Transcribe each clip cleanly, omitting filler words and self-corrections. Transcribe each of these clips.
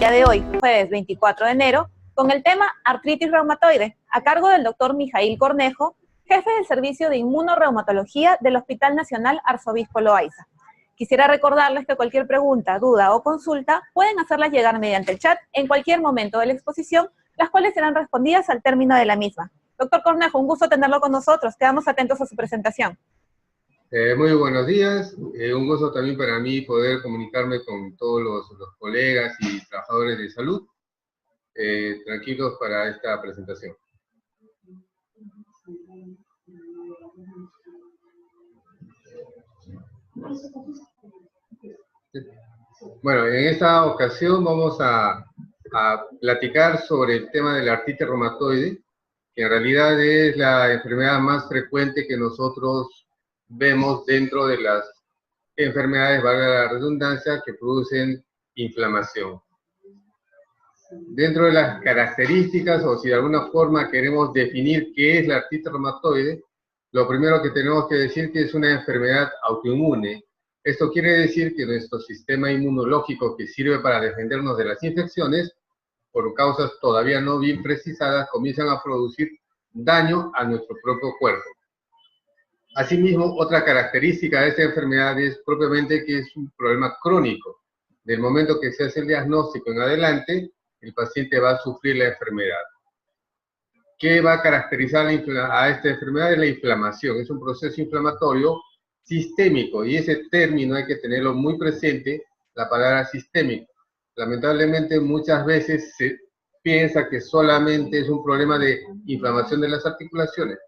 día de hoy, jueves 24 de enero, con el tema artritis reumatoide, a cargo del doctor Mijail Cornejo, jefe del Servicio de Inmunorreumatología del Hospital Nacional Arzobispo Loaiza. Quisiera recordarles que cualquier pregunta, duda o consulta pueden hacerlas llegar mediante el chat en cualquier momento de la exposición, las cuales serán respondidas al término de la misma. Doctor Cornejo, un gusto tenerlo con nosotros. Quedamos atentos a su presentación. Muy buenos días. Un gusto también para mí poder comunicarme con todos los colegas y trabajadores de salud. Tranquilos para esta presentación. Bueno, en esta ocasión vamos a platicar sobre el tema de la artritis reumatoide, que en realidad es la enfermedad más frecuente que nosotros vemos dentro de las enfermedades, valga la redundancia, que producen inflamación. Dentro de las características, o si de alguna forma queremos definir qué es la artritis reumatoide, lo primero que tenemos que decir que es una enfermedad autoinmune. Esto quiere decir que nuestro sistema inmunológico, que sirve para defendernos de las infecciones, por causas todavía no bien precisadas, comienzan a producir daño a nuestro propio cuerpo. Asimismo, otra característica de esta enfermedad es propiamente que es un problema crónico. Del momento que se hace el diagnóstico en adelante, el paciente va a sufrir la enfermedad. ¿Qué va a caracterizar a esta enfermedad? Es la inflamación. Es un proceso inflamatorio sistémico, y ese término hay que tenerlo muy presente, la palabra sistémico. Lamentablemente muchas veces se piensa que solamente es un problema de inflamación de las articulaciones,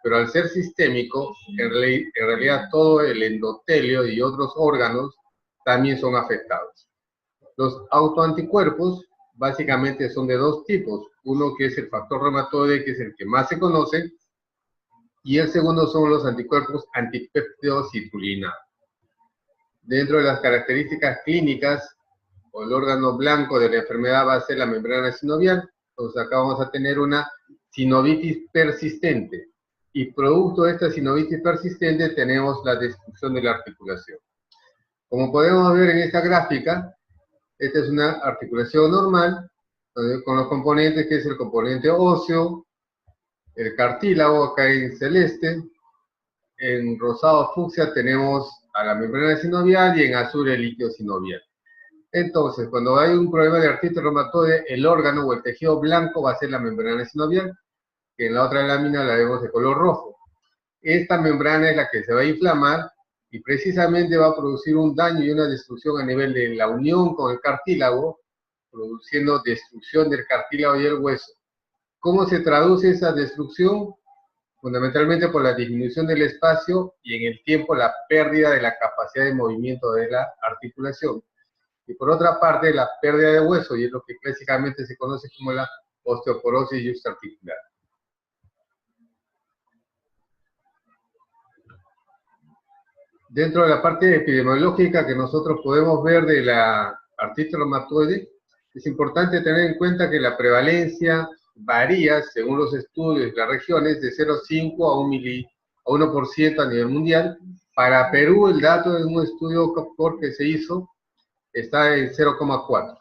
pero al ser sistémico, en realidad todo el endotelio y otros órganos también son afectados. Los autoanticuerpos básicamente son de dos tipos, uno que es el factor reumatoide, que es el que más se conoce, y el segundo son los anticuerpos antipéptidos citrulina. Dentro de las características clínicas, el órgano blanco de la enfermedad va a ser la membrana sinovial. Entonces acá vamos a tener una sinovitis persistente, y producto de esta sinovitis persistente tenemos la destrucción de la articulación. Como podemos ver en esta gráfica, esta es una articulación normal, con los componentes que es el componente óseo, el cartílago acá en celeste, en rosado fucsia tenemos a la membrana sinovial y en azul el líquido sinovial. Entonces, cuando hay un problema de artritis reumatoide, el órgano o el tejido blanco va a ser la membrana sinovial, que en la otra lámina la vemos de color rojo. Esta membrana es la que se va a inflamar y precisamente va a producir un daño y una destrucción a nivel de la unión con el cartílago, produciendo destrucción del cartílago y el hueso. ¿Cómo se traduce esa destrucción? Fundamentalmente por la disminución del espacio y en el tiempo la pérdida de la capacidad de movimiento de la articulación. Y por otra parte, la pérdida de hueso, y es lo que clásicamente se conoce como la osteoporosis yuxtaarticular. Dentro de la parte epidemiológica que nosotros podemos ver de la artritis reumatoide, es importante tener en cuenta que la prevalencia varía según los estudios de las regiones de 0,5 a 1% a nivel mundial. Para Perú, el dato de un estudio que se hizo está en 0,4.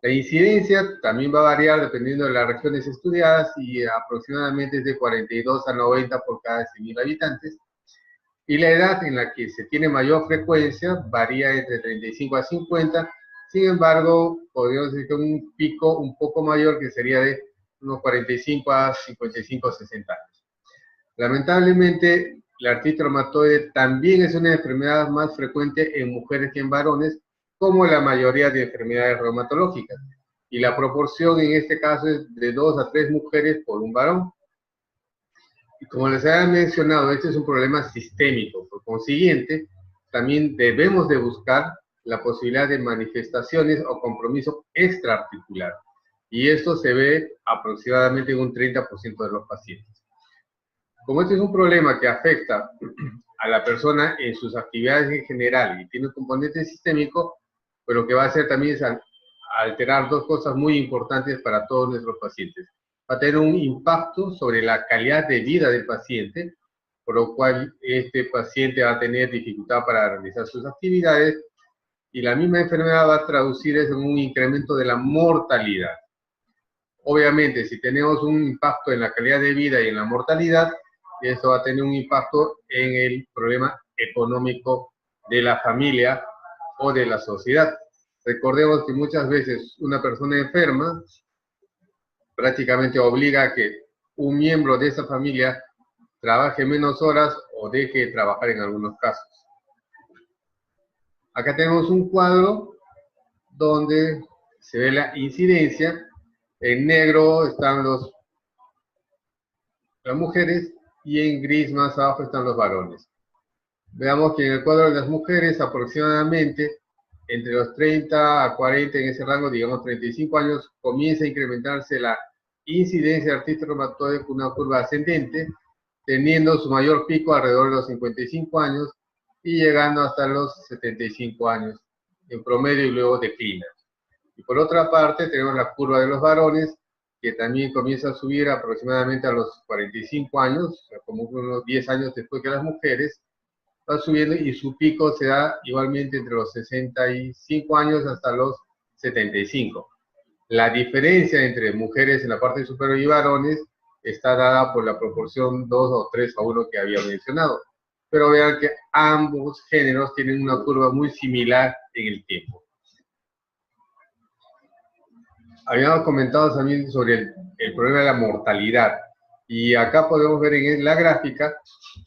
La incidencia también va a variar dependiendo de las regiones estudiadas y aproximadamente es de 42 a 90 por cada 100.000 habitantes. Y la edad en la que se tiene mayor frecuencia varía entre 35 a 50. Sin embargo, podríamos decir que un pico un poco mayor que sería de unos 45 a 55 a 60 años. Lamentablemente, la artritis reumatoide también es una enfermedad más frecuente en mujeres que en varones, como la mayoría de enfermedades reumatológicas. Y la proporción en este caso es de 2 a 3 mujeres por un varón. Y como les había mencionado, este es un problema sistémico. Por consiguiente, también debemos de buscar la posibilidad de manifestaciones o compromiso extraarticular. Y esto se ve aproximadamente en un 30% de los pacientes. Como este es un problema que afecta a la persona en sus actividades en general y tiene un componente sistémico, pues lo que va a hacer también es alterar dos cosas muy importantes para todos nuestros pacientes. Va a tener un impacto sobre la calidad de vida del paciente, por lo cual este paciente va a tener dificultad para realizar sus actividades, y la misma enfermedad va a traducir eso en un incremento de la mortalidad. Obviamente, si tenemos un impacto en la calidad de vida y en la mortalidad, eso va a tener un impacto en el problema económico de la familia o de la sociedad. Recordemos que muchas veces una persona enferma prácticamente obliga a que un miembro de esa familia trabaje menos horas o deje de trabajar en algunos casos. Acá tenemos un cuadro donde se ve la incidencia. En negro están las mujeres y en gris más abajo están los varones. Veamos que en el cuadro de las mujeres aproximadamente entre los 30 a 40, en ese rango, digamos 35 años, comienza a incrementarse la incidencia de artritis reumatoide con una curva ascendente, teniendo su mayor pico alrededor de los 55 años y llegando hasta los 75 años en promedio y luego declina. Y por otra parte tenemos la curva de los varones, que también comienza a subir aproximadamente a los 45 años, o sea, como unos 10 años después que las mujeres, va subiendo y su pico se da igualmente entre los 65 años hasta los 75. La diferencia entre mujeres en la parte superior y varones está dada por la proporción 2 o 3 a 1 que había mencionado. Pero vean que ambos géneros tienen una curva muy similar en el tiempo. Habíamos comentado también sobre el problema de la mortalidad. Y acá podemos ver en la gráfica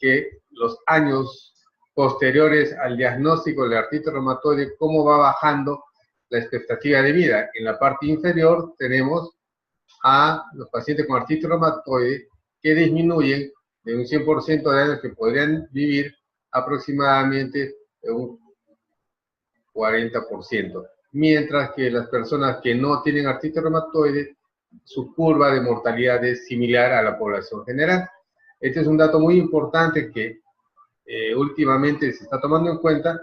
que los años posteriores al diagnóstico de la artritis reumatoide, cómo va bajando la expectativa de vida. En la parte inferior tenemos a los pacientes con artritis reumatoide que disminuyen de un 100% de años que podrían vivir aproximadamente un 40%. Mientras que las personas que no tienen artritis reumatoide, su curva de mortalidad es similar a la población general. Este es un dato muy importante que últimamente se está tomando en cuenta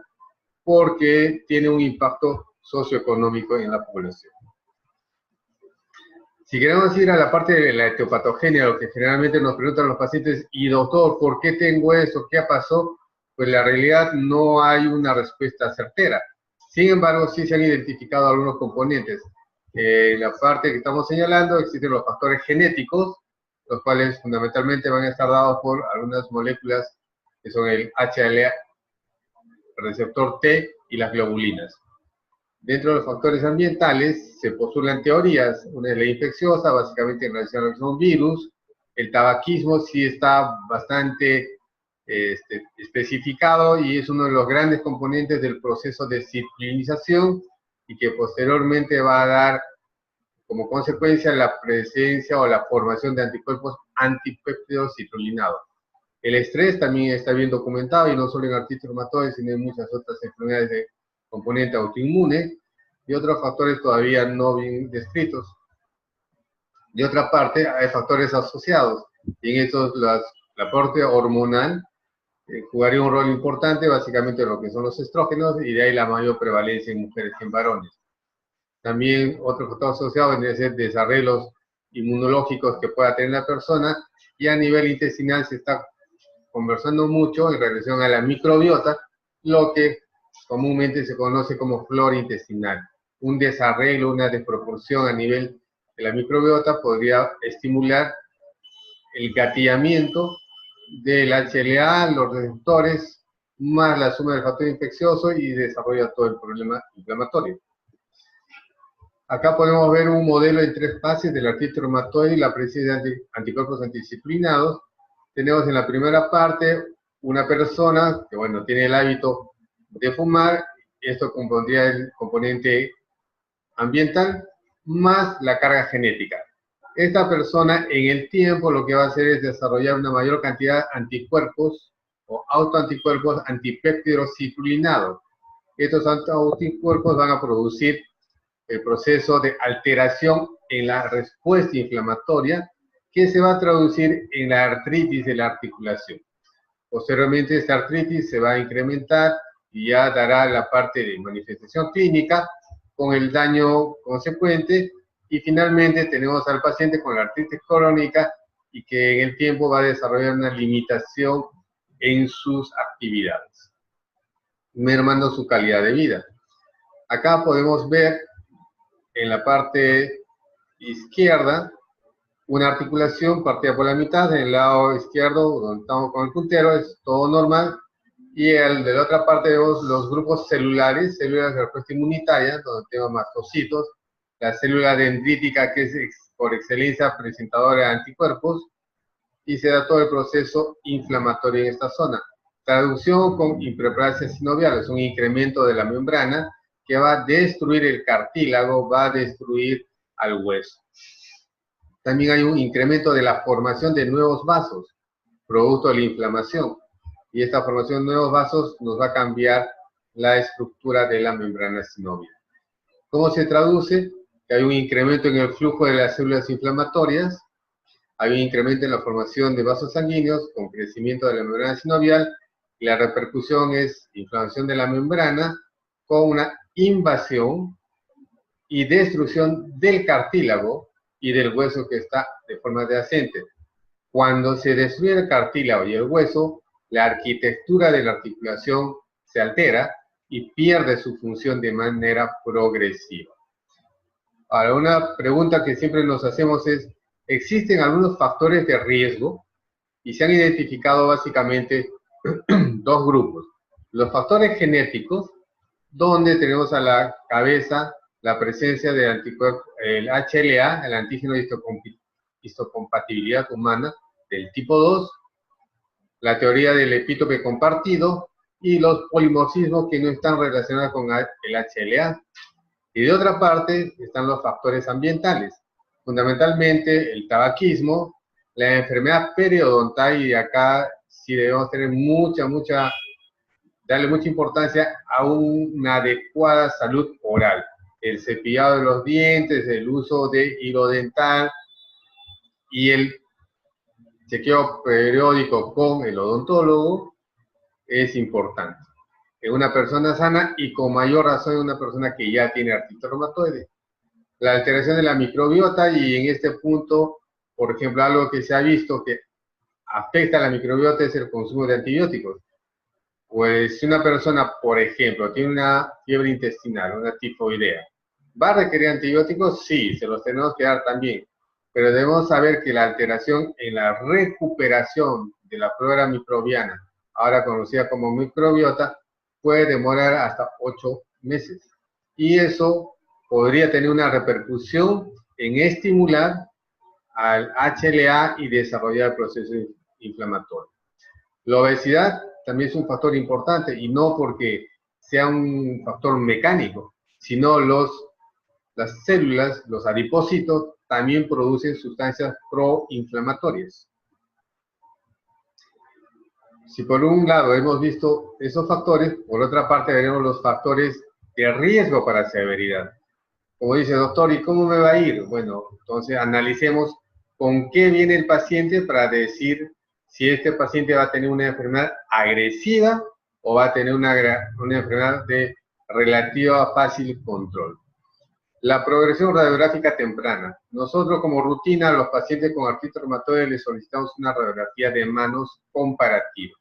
porque tiene un impacto socioeconómico en la población. Si queremos ir a la parte de la etiopatogenia, lo que generalmente nos preguntan los pacientes, y doctor, ¿por qué tengo eso? ¿Qué pasó? Pues la realidad no hay una respuesta certera. Sin embargo, sí se han identificado algunos componentes. En la parte que estamos señalando existen los factores genéticos, los cuales fundamentalmente van a estar dados por algunas moléculas que son el HLA, el receptor T y las globulinas. Dentro de los factores ambientales se postulan teorías. Una es la infecciosa, básicamente en relación a lo que son virus. El tabaquismo sí está bastante especificado y es uno de los grandes componentes del proceso de citrulinización y que posteriormente va a dar como consecuencia la presencia o la formación de anticuerpos antipéptidos citrulinados. El estrés también está bien documentado y no solo en artritis reumatoide, sino en muchas otras enfermedades de componente autoinmune y otros factores todavía no bien descritos. De otra parte, hay factores asociados y en estos el aporte hormonal jugaría un rol importante, básicamente lo que son los estrógenos, y de ahí la mayor prevalencia en mujeres que en varones. También otro factor asociado vendría a ser desarreglos inmunológicos que pueda tener la persona, y a nivel intestinal se está conversando mucho en relación a la microbiota, lo que comúnmente se conoce como flora intestinal. Un desarreglo, una desproporción a nivel de la microbiota podría estimular el gatillamiento del HLA, los receptores, más la suma del factor infeccioso y desarrolla todo el problema inflamatorio. Acá podemos ver un modelo en 3 fases de la artritis reumatoide y la presencia de anticuerpos antidisciplinados. Tenemos en la primera parte una persona que, bueno, tiene el hábito de fumar. Esto compondría el componente ambiental más la carga genética. Esta persona en el tiempo lo que va a hacer es desarrollar una mayor cantidad de anticuerpos o autoanticuerpos antipéptidos citrulinados. Estos anticuerpos van a producir el proceso de alteración en la respuesta inflamatoria que se va a traducir en la artritis de la articulación. Posteriormente esta artritis se va a incrementar y ya dará la parte de manifestación clínica con el daño consecuente, y finalmente tenemos al paciente con la artritis crónica y que en el tiempo va a desarrollar una limitación en sus actividades, mermando su calidad de vida. Acá podemos ver en la parte izquierda una articulación partida por la mitad. En el lado izquierdo, donde estamos con el puntero, es todo normal. Y de la otra parte vemos los grupos celulares, células de respuesta inmunitaria, donde tenemos mastocitos, la célula dendrítica, que es por excelencia presentadora de anticuerpos, y se da todo el proceso inflamatorio en esta zona. Traducción con hiperplasia sinovial, es un incremento de la membrana que va a destruir el cartílago, va a destruir al hueso. También hay un incremento de la formación de nuevos vasos, producto de la inflamación. Y esta formación de nuevos vasos nos va a cambiar la estructura de la membrana sinovial. ¿Cómo se traduce? Que hay un incremento en el flujo de las células inflamatorias, hay un incremento en la formación de vasos sanguíneos con crecimiento de la membrana sinovial, y la repercusión es inflamación de la membrana con una invasión y destrucción del cartílago y del hueso que está de forma adyacente. Cuando se destruye el cartílago y el hueso, la arquitectura de la articulación se altera y pierde su función de manera progresiva. Ahora, una pregunta que siempre nos hacemos es, ¿existen algunos factores de riesgo? Y se han identificado básicamente dos grupos. Los factores genéticos, donde tenemos a la cabeza la presencia de anticuerpos, el HLA, el antígeno de histocompatibilidad humana del tipo 2, la teoría del epítope compartido y los polimorfismos que no están relacionados con el HLA. Y de otra parte están los factores ambientales, fundamentalmente el tabaquismo, la enfermedad periodontal, y acá sí debemos tener darle mucha importancia a una adecuada salud oral. El cepillado de los dientes, el uso de hilo dental y el chequeo periódico con el odontólogo es importante en una persona sana, y con mayor razón en una persona que ya tiene artritis reumatoide. La alteración de la microbiota, y en este punto, por ejemplo, algo que se ha visto que afecta a la microbiota es el consumo de antibióticos. Pues si una persona, por ejemplo, tiene una fiebre intestinal, una tifoidea, ¿va a requerir antibióticos? Sí, se los tenemos que dar también. Pero debemos saber que la alteración en la recuperación de la flora microbiana, ahora conocida como microbiota, puede demorar hasta 8 meses. Y eso podría tener una repercusión en estimular al HLA y desarrollar el proceso inflamatorio. La obesidad también es un factor importante, y no porque sea un factor mecánico, sino las células, los adipocitos, también producen sustancias proinflamatorias. Si por un lado hemos visto esos factores, por otra parte veremos los factores de riesgo para severidad. Como dice, doctor, ¿y cómo me va a ir? Bueno, entonces analicemos con qué viene el paciente para decir si este paciente va a tener una enfermedad agresiva o va a tener una enfermedad de relativa fácil control. La progresión radiográfica temprana. Nosotros, como rutina, a los pacientes con artritis reumatoide les solicitamos una radiografía de manos comparativa.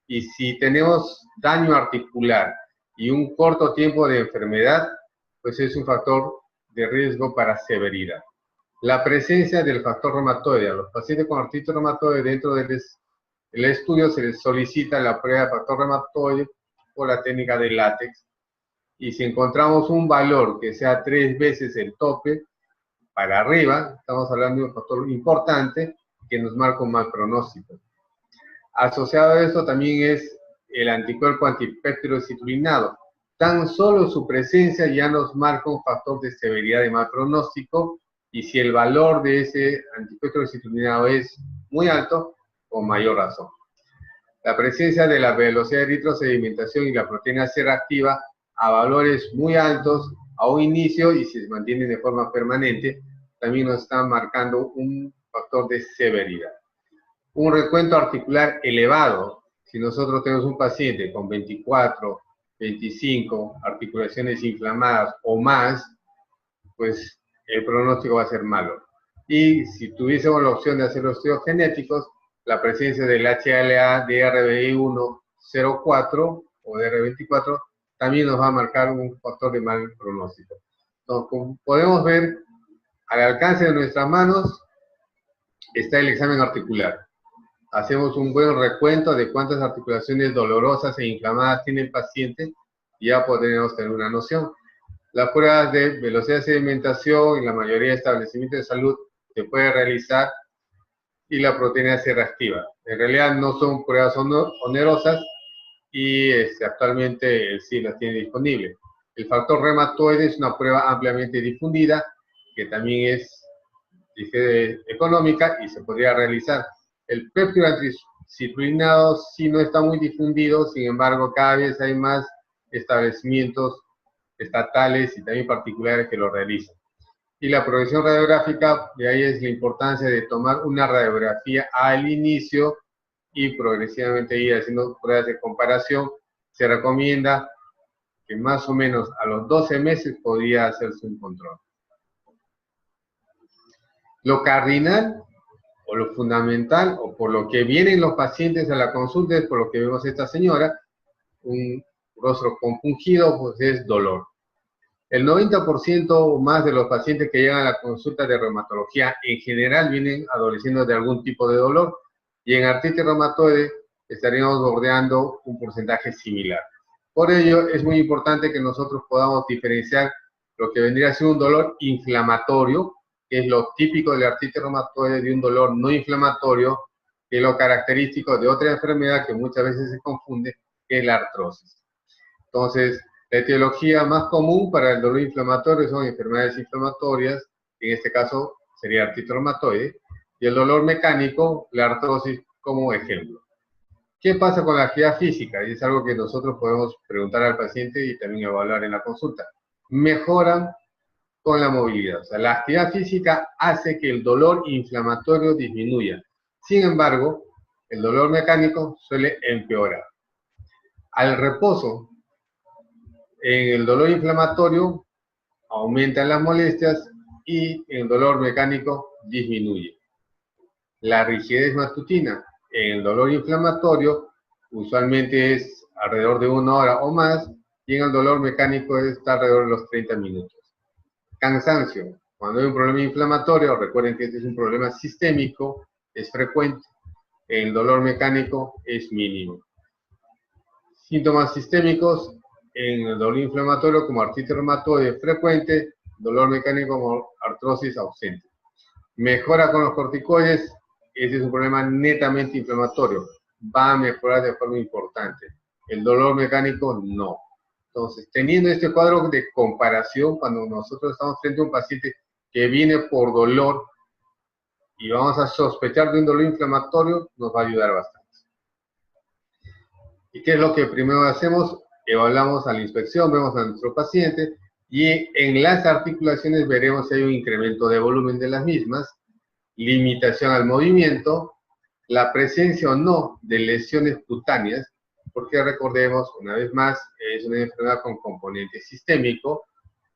Y si tenemos daño articular y un corto tiempo de enfermedad, pues es un factor de riesgo para severidad. La presencia del factor reumatoide. A los pacientes con artritis reumatoide, dentro del estudio se les solicita la prueba de factor reumatoide por la técnica de látex. Y si encontramos un valor que sea 3 veces el tope para arriba, estamos hablando de un factor importante que nos marca un mal pronóstico. Asociado a esto también es el anticuerpo antipéptido citrulinado. Tan solo su presencia ya nos marca un factor de severidad de mal pronóstico, y si el valor de ese antipéptido citrulinado es muy alto, con mayor razón. La presencia de la velocidad de eritrosedimentación y la proteína C reactiva a valores muy altos a un inicio, y si se mantienen de forma permanente, también nos están marcando un factor de severidad. Un recuento articular elevado. Si nosotros tenemos un paciente con 24, 25 articulaciones inflamadas o más, pues el pronóstico va a ser malo. Y si tuviésemos la opción de hacer los estudios genéticos, la presencia del HLA de RBI1 04 o de R24 también nos va a marcar un factor de mal pronóstico. Entonces, como podemos ver, al alcance de nuestras manos está el examen articular. Hacemos un buen recuento de cuántas articulaciones dolorosas e inflamadas tiene el paciente y ya podremos tener una noción. Las pruebas de velocidad de sedimentación en la mayoría de establecimientos de salud se puede realizar y la proteína C reactiva. En realidad no son pruebas onerosas y actualmente sí las tiene disponible. El factor reumatoide es una prueba ampliamente difundida que también es económica y se podría realizar. El péptido anticitrulinado sí no está muy difundido, sin embargo cada vez hay más establecimientos estatales y también particulares que lo realizan. Y la progresión radiográfica, de ahí es la importancia de tomar una radiografía al inicio y progresivamente ir haciendo pruebas de comparación. Se recomienda que más o menos a los 12 meses podría hacerse un control. Lo cardinal o lo fundamental o por lo que vienen los pacientes a la consulta es por lo que vemos esta señora, un rostro compungido, pues es dolor. El 90% o más de los pacientes que llegan a la consulta de reumatología en general vienen adoleciendo de algún tipo de dolor y en artritis reumatoide estaríamos bordeando un porcentaje similar. Por ello es muy importante que nosotros podamos diferenciar lo que vendría a ser un dolor inflamatorio, que es lo típico de la artritis reumatoide, de un dolor no inflamatorio, que es lo característico de otra enfermedad que muchas veces se confunde, que es la artrosis. Entonces, la etiología más común para el dolor inflamatorio son enfermedades inflamatorias, en este caso sería artritis reumatoide, y el dolor mecánico, la artrosis como ejemplo. ¿Qué pasa con la actividad física? Y es algo que nosotros podemos preguntar al paciente y también evaluar en la consulta. Mejoran con la movilidad. O sea, la actividad física hace que el dolor inflamatorio disminuya. Sin embargo, el dolor mecánico suele empeorar. Al reposo, en el dolor inflamatorio aumentan las molestias y el dolor mecánico disminuye. La rigidez matutina en el dolor inflamatorio usualmente es alrededor de 1 hora o más y en el dolor mecánico está alrededor de los 30 minutos. Cansancio. Cuando hay un problema inflamatorio, recuerden que este es un problema sistémico, es frecuente. El dolor mecánico es mínimo. Síntomas sistémicos en el dolor inflamatorio como artritis reumatoide frecuente, dolor mecánico como artrosis ausente. Mejora con los corticoides, ese es un problema netamente inflamatorio. Va a mejorar de forma importante. El dolor mecánico no. Entonces, teniendo este cuadro de comparación, cuando nosotros estamos frente a un paciente que viene por dolor y vamos a sospechar de un dolor inflamatorio, nos va a ayudar bastante. ¿Y qué es lo que primero hacemos? Evaluamos a la inspección, vemos a nuestro paciente y en las articulaciones veremos si hay un incremento de volumen de las mismas, limitación al movimiento, la presencia o no de lesiones cutáneas, porque recordemos, una vez más, es una enfermedad con componente sistémico,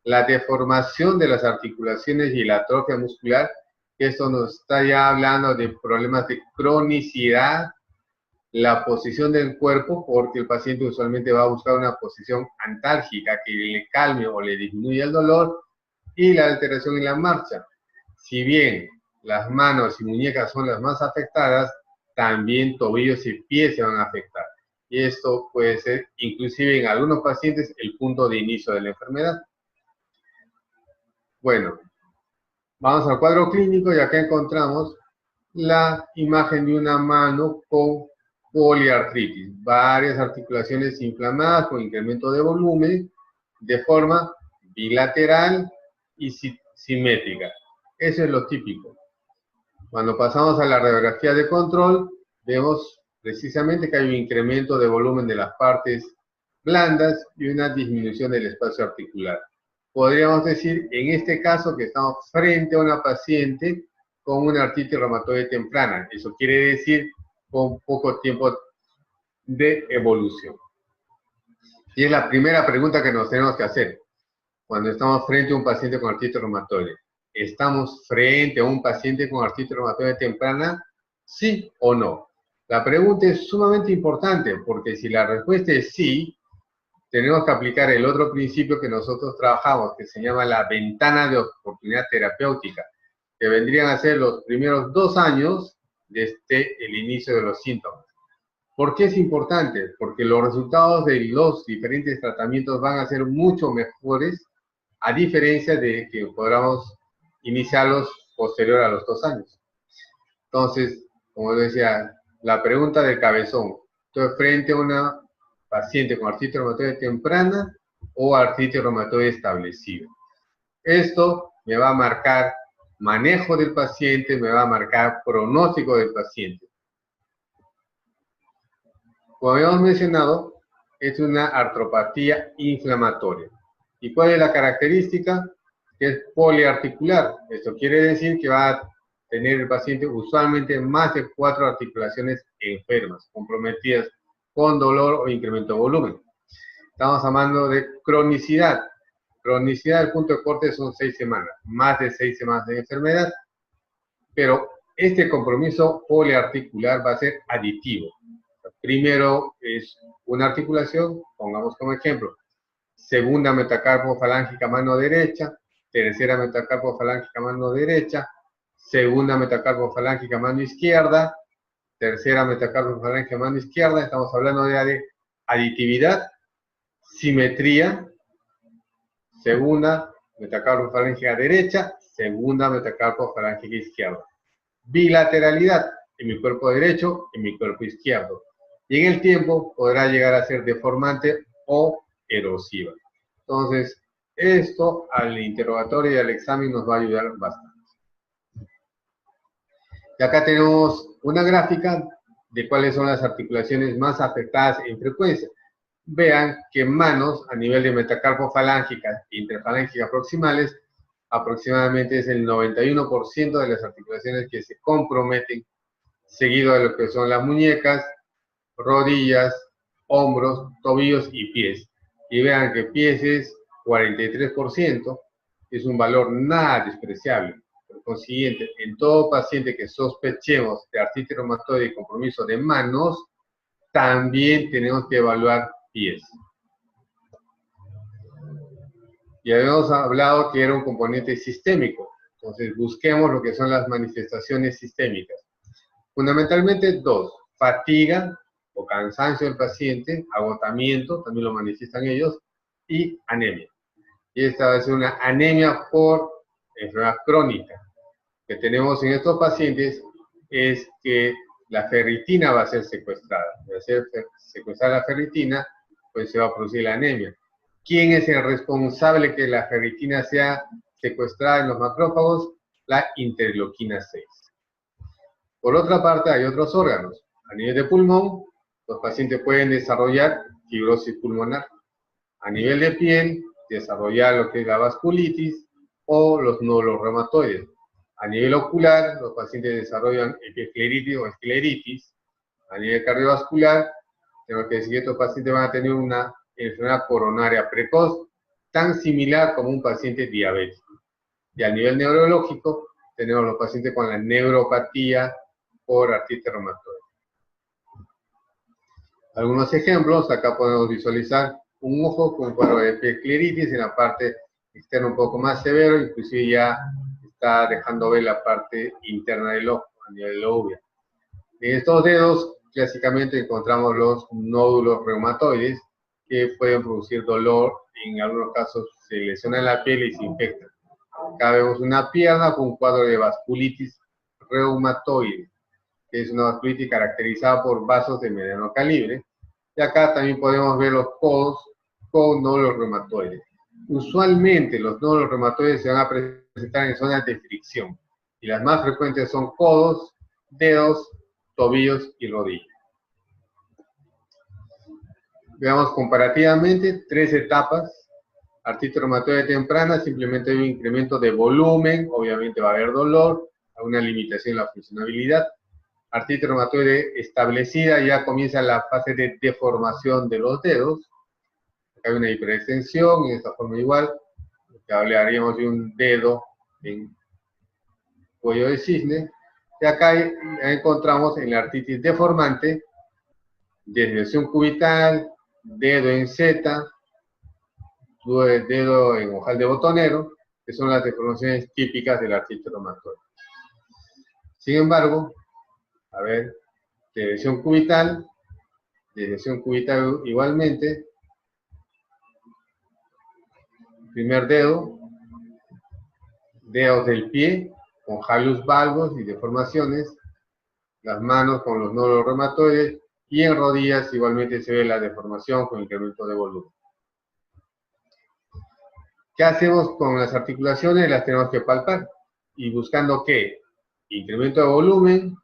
la deformación de las articulaciones y la atrofia muscular, que esto nos está ya hablando de problemas de cronicidad, la posición del cuerpo, porque el paciente usualmente va a buscar una posición antálgica que le calme o le disminuya el dolor, y la alteración en la marcha. Si bien las manos y muñecas son las más afectadas, también tobillos y pies se van a afectar. Y esto puede ser, inclusive en algunos pacientes, el punto de inicio de la enfermedad. Bueno, vamos al cuadro clínico y acá encontramos la imagen de una mano con poliartritis, varias articulaciones inflamadas con incremento de volumen de forma bilateral y simétrica. Eso es lo típico. Cuando pasamos a la radiografía de control, vemos precisamente que hay un incremento de volumen de las partes blandas y una disminución del espacio articular. Podríamos decir, en este caso, que estamos frente a una paciente con una artritis reumatoide temprana. Eso quiere decir con poco tiempo de evolución. Y es la primera pregunta que nos tenemos que hacer cuando estamos frente a un paciente con artritis reumatoide. ¿Estamos frente a un paciente con artritis reumatoide temprana? ¿Sí o no? La pregunta es sumamente importante porque si la respuesta es sí, tenemos que aplicar el otro principio que nosotros trabajamos, que se llama la ventana de oportunidad terapéutica, que vendrían a ser los primeros 2 años desde el inicio de los síntomas. ¿Por qué es importante? Porque los resultados de los diferentes tratamientos van a ser mucho mejores, a diferencia de que podamos iniciarlos posterior a los 2 años. Entonces, como decía, la pregunta del cabezón, estoy frente a una paciente con artritis reumatoide temprana o artritis reumatoide establecida. Esto me va a marcar manejo del paciente, me va a marcar pronóstico del paciente. Como habíamos mencionado, es una artropatía inflamatoria. ¿Y cuál es la característica? Que es poliarticular. Esto quiere decir que va a tener el paciente usualmente más de 4 articulaciones enfermas, comprometidas con dolor o incremento de volumen. Estamos hablando de cronicidad. Cronicidad del punto de corte son 6 semanas, más de 6 semanas de enfermedad, pero este compromiso poliarticular va a ser aditivo. Primero es una articulación, pongamos como ejemplo, segunda metacarpofalángica mano derecha, tercera metacarpofalángica mano derecha, segunda metacarpofalángica mano izquierda, tercera metacarpofalángica mano izquierda. Estamos hablando de aditividad, simetría, segunda metacarpofalángica derecha, segunda metacarpofalángica izquierda. Bilateralidad, en mi cuerpo derecho, en mi cuerpo izquierdo. Y en el tiempo podrá llegar a ser deformante o erosiva. Entonces, esto al interrogatorio y al examen nos va a ayudar bastante. Y acá tenemos una gráfica de cuáles son las articulaciones más afectadas en frecuencia. Vean que manos a nivel de metacarpofalángica e interfalángica proximales, aproximadamente es el 91% de las articulaciones que se comprometen, seguido de lo que son las muñecas, rodillas, hombros, tobillos y pies. Y vean que pies es 43%, es un valor nada despreciable. Por consiguiente, en todo paciente que sospechemos de artritis reumatoide y compromiso de manos, también tenemos que evaluar pies. Ya habíamos hablado que era un componente sistémico, entonces busquemos lo que son las manifestaciones sistémicas. Fundamentalmente 2, fatiga o cansancio del paciente, agotamiento, también lo manifiestan ellos, y anemia. Y esta va a ser una anemia por enfermedad crónica. Que tenemos en estos pacientes es que la ferritina va a ser secuestrada. Al ser secuestrada la ferritina, pues se va a producir la anemia. ¿Quién es el responsable que la ferritina sea secuestrada en los macrófagos? La interleuquina 6. Por otra parte, hay otros órganos. A nivel de pulmón, los pacientes pueden desarrollar fibrosis pulmonar. A nivel de piel, desarrollar lo que es la vasculitis o los nódulos reumatoides. A nivel ocular, los pacientes desarrollan epiescleritis o escleritis. A nivel cardiovascular, tenemos que decir que estos pacientes van a tener una enfermedad coronaria precoz, tan similar como un paciente diabético. Y a nivel neurológico, tenemos los pacientes con la neuropatía por artritis reumatoide. Algunos ejemplos, acá podemos visualizar un ojo con cuadro de epiescleritis en la parte externa un poco más severo, inclusive ya está dejando ver la parte interna del ojo, a nivel lobia. En estos dedos, clásicamente encontramos los nódulos reumatoides que pueden producir dolor, en algunos casos se lesiona la piel y se infecta. Acá vemos una pierna con un cuadro de vasculitis reumatoide, que es una vasculitis caracterizada por vasos de mediano calibre. Y acá también podemos ver los codos con nódulos reumatoides. Usualmente los nódulos reumatoides se van a presentar en zonas de fricción, y las más frecuentes son codos, dedos, tobillos y rodillas. Veamos comparativamente 3 etapas. Artritis reumatoide temprana, simplemente hay un incremento de volumen, obviamente va a haber dolor, una limitación en la funcionabilidad. Artritis reumatoide establecida, ya comienza la fase de deformación de los dedos. Acá hay una hiperextensión, y de esta forma igual, que hablaríamos de un dedo en cuello de cisne. Y acá encontramos en la artritis deformante, desviación cubital, dedo en Z, dedo en ojal de botonero, que son las deformaciones típicas de la artritis reumatoide. Sin embargo, a ver, desviación cubital igualmente, primer dedo, dedos del pie, con hallux valgus y deformaciones, las manos con los nódulos reumatoides, y en rodillas igualmente se ve la deformación con incremento de volumen. ¿Qué hacemos con las articulaciones? Las tenemos que palpar, y buscando ¿qué? Incremento de volumen,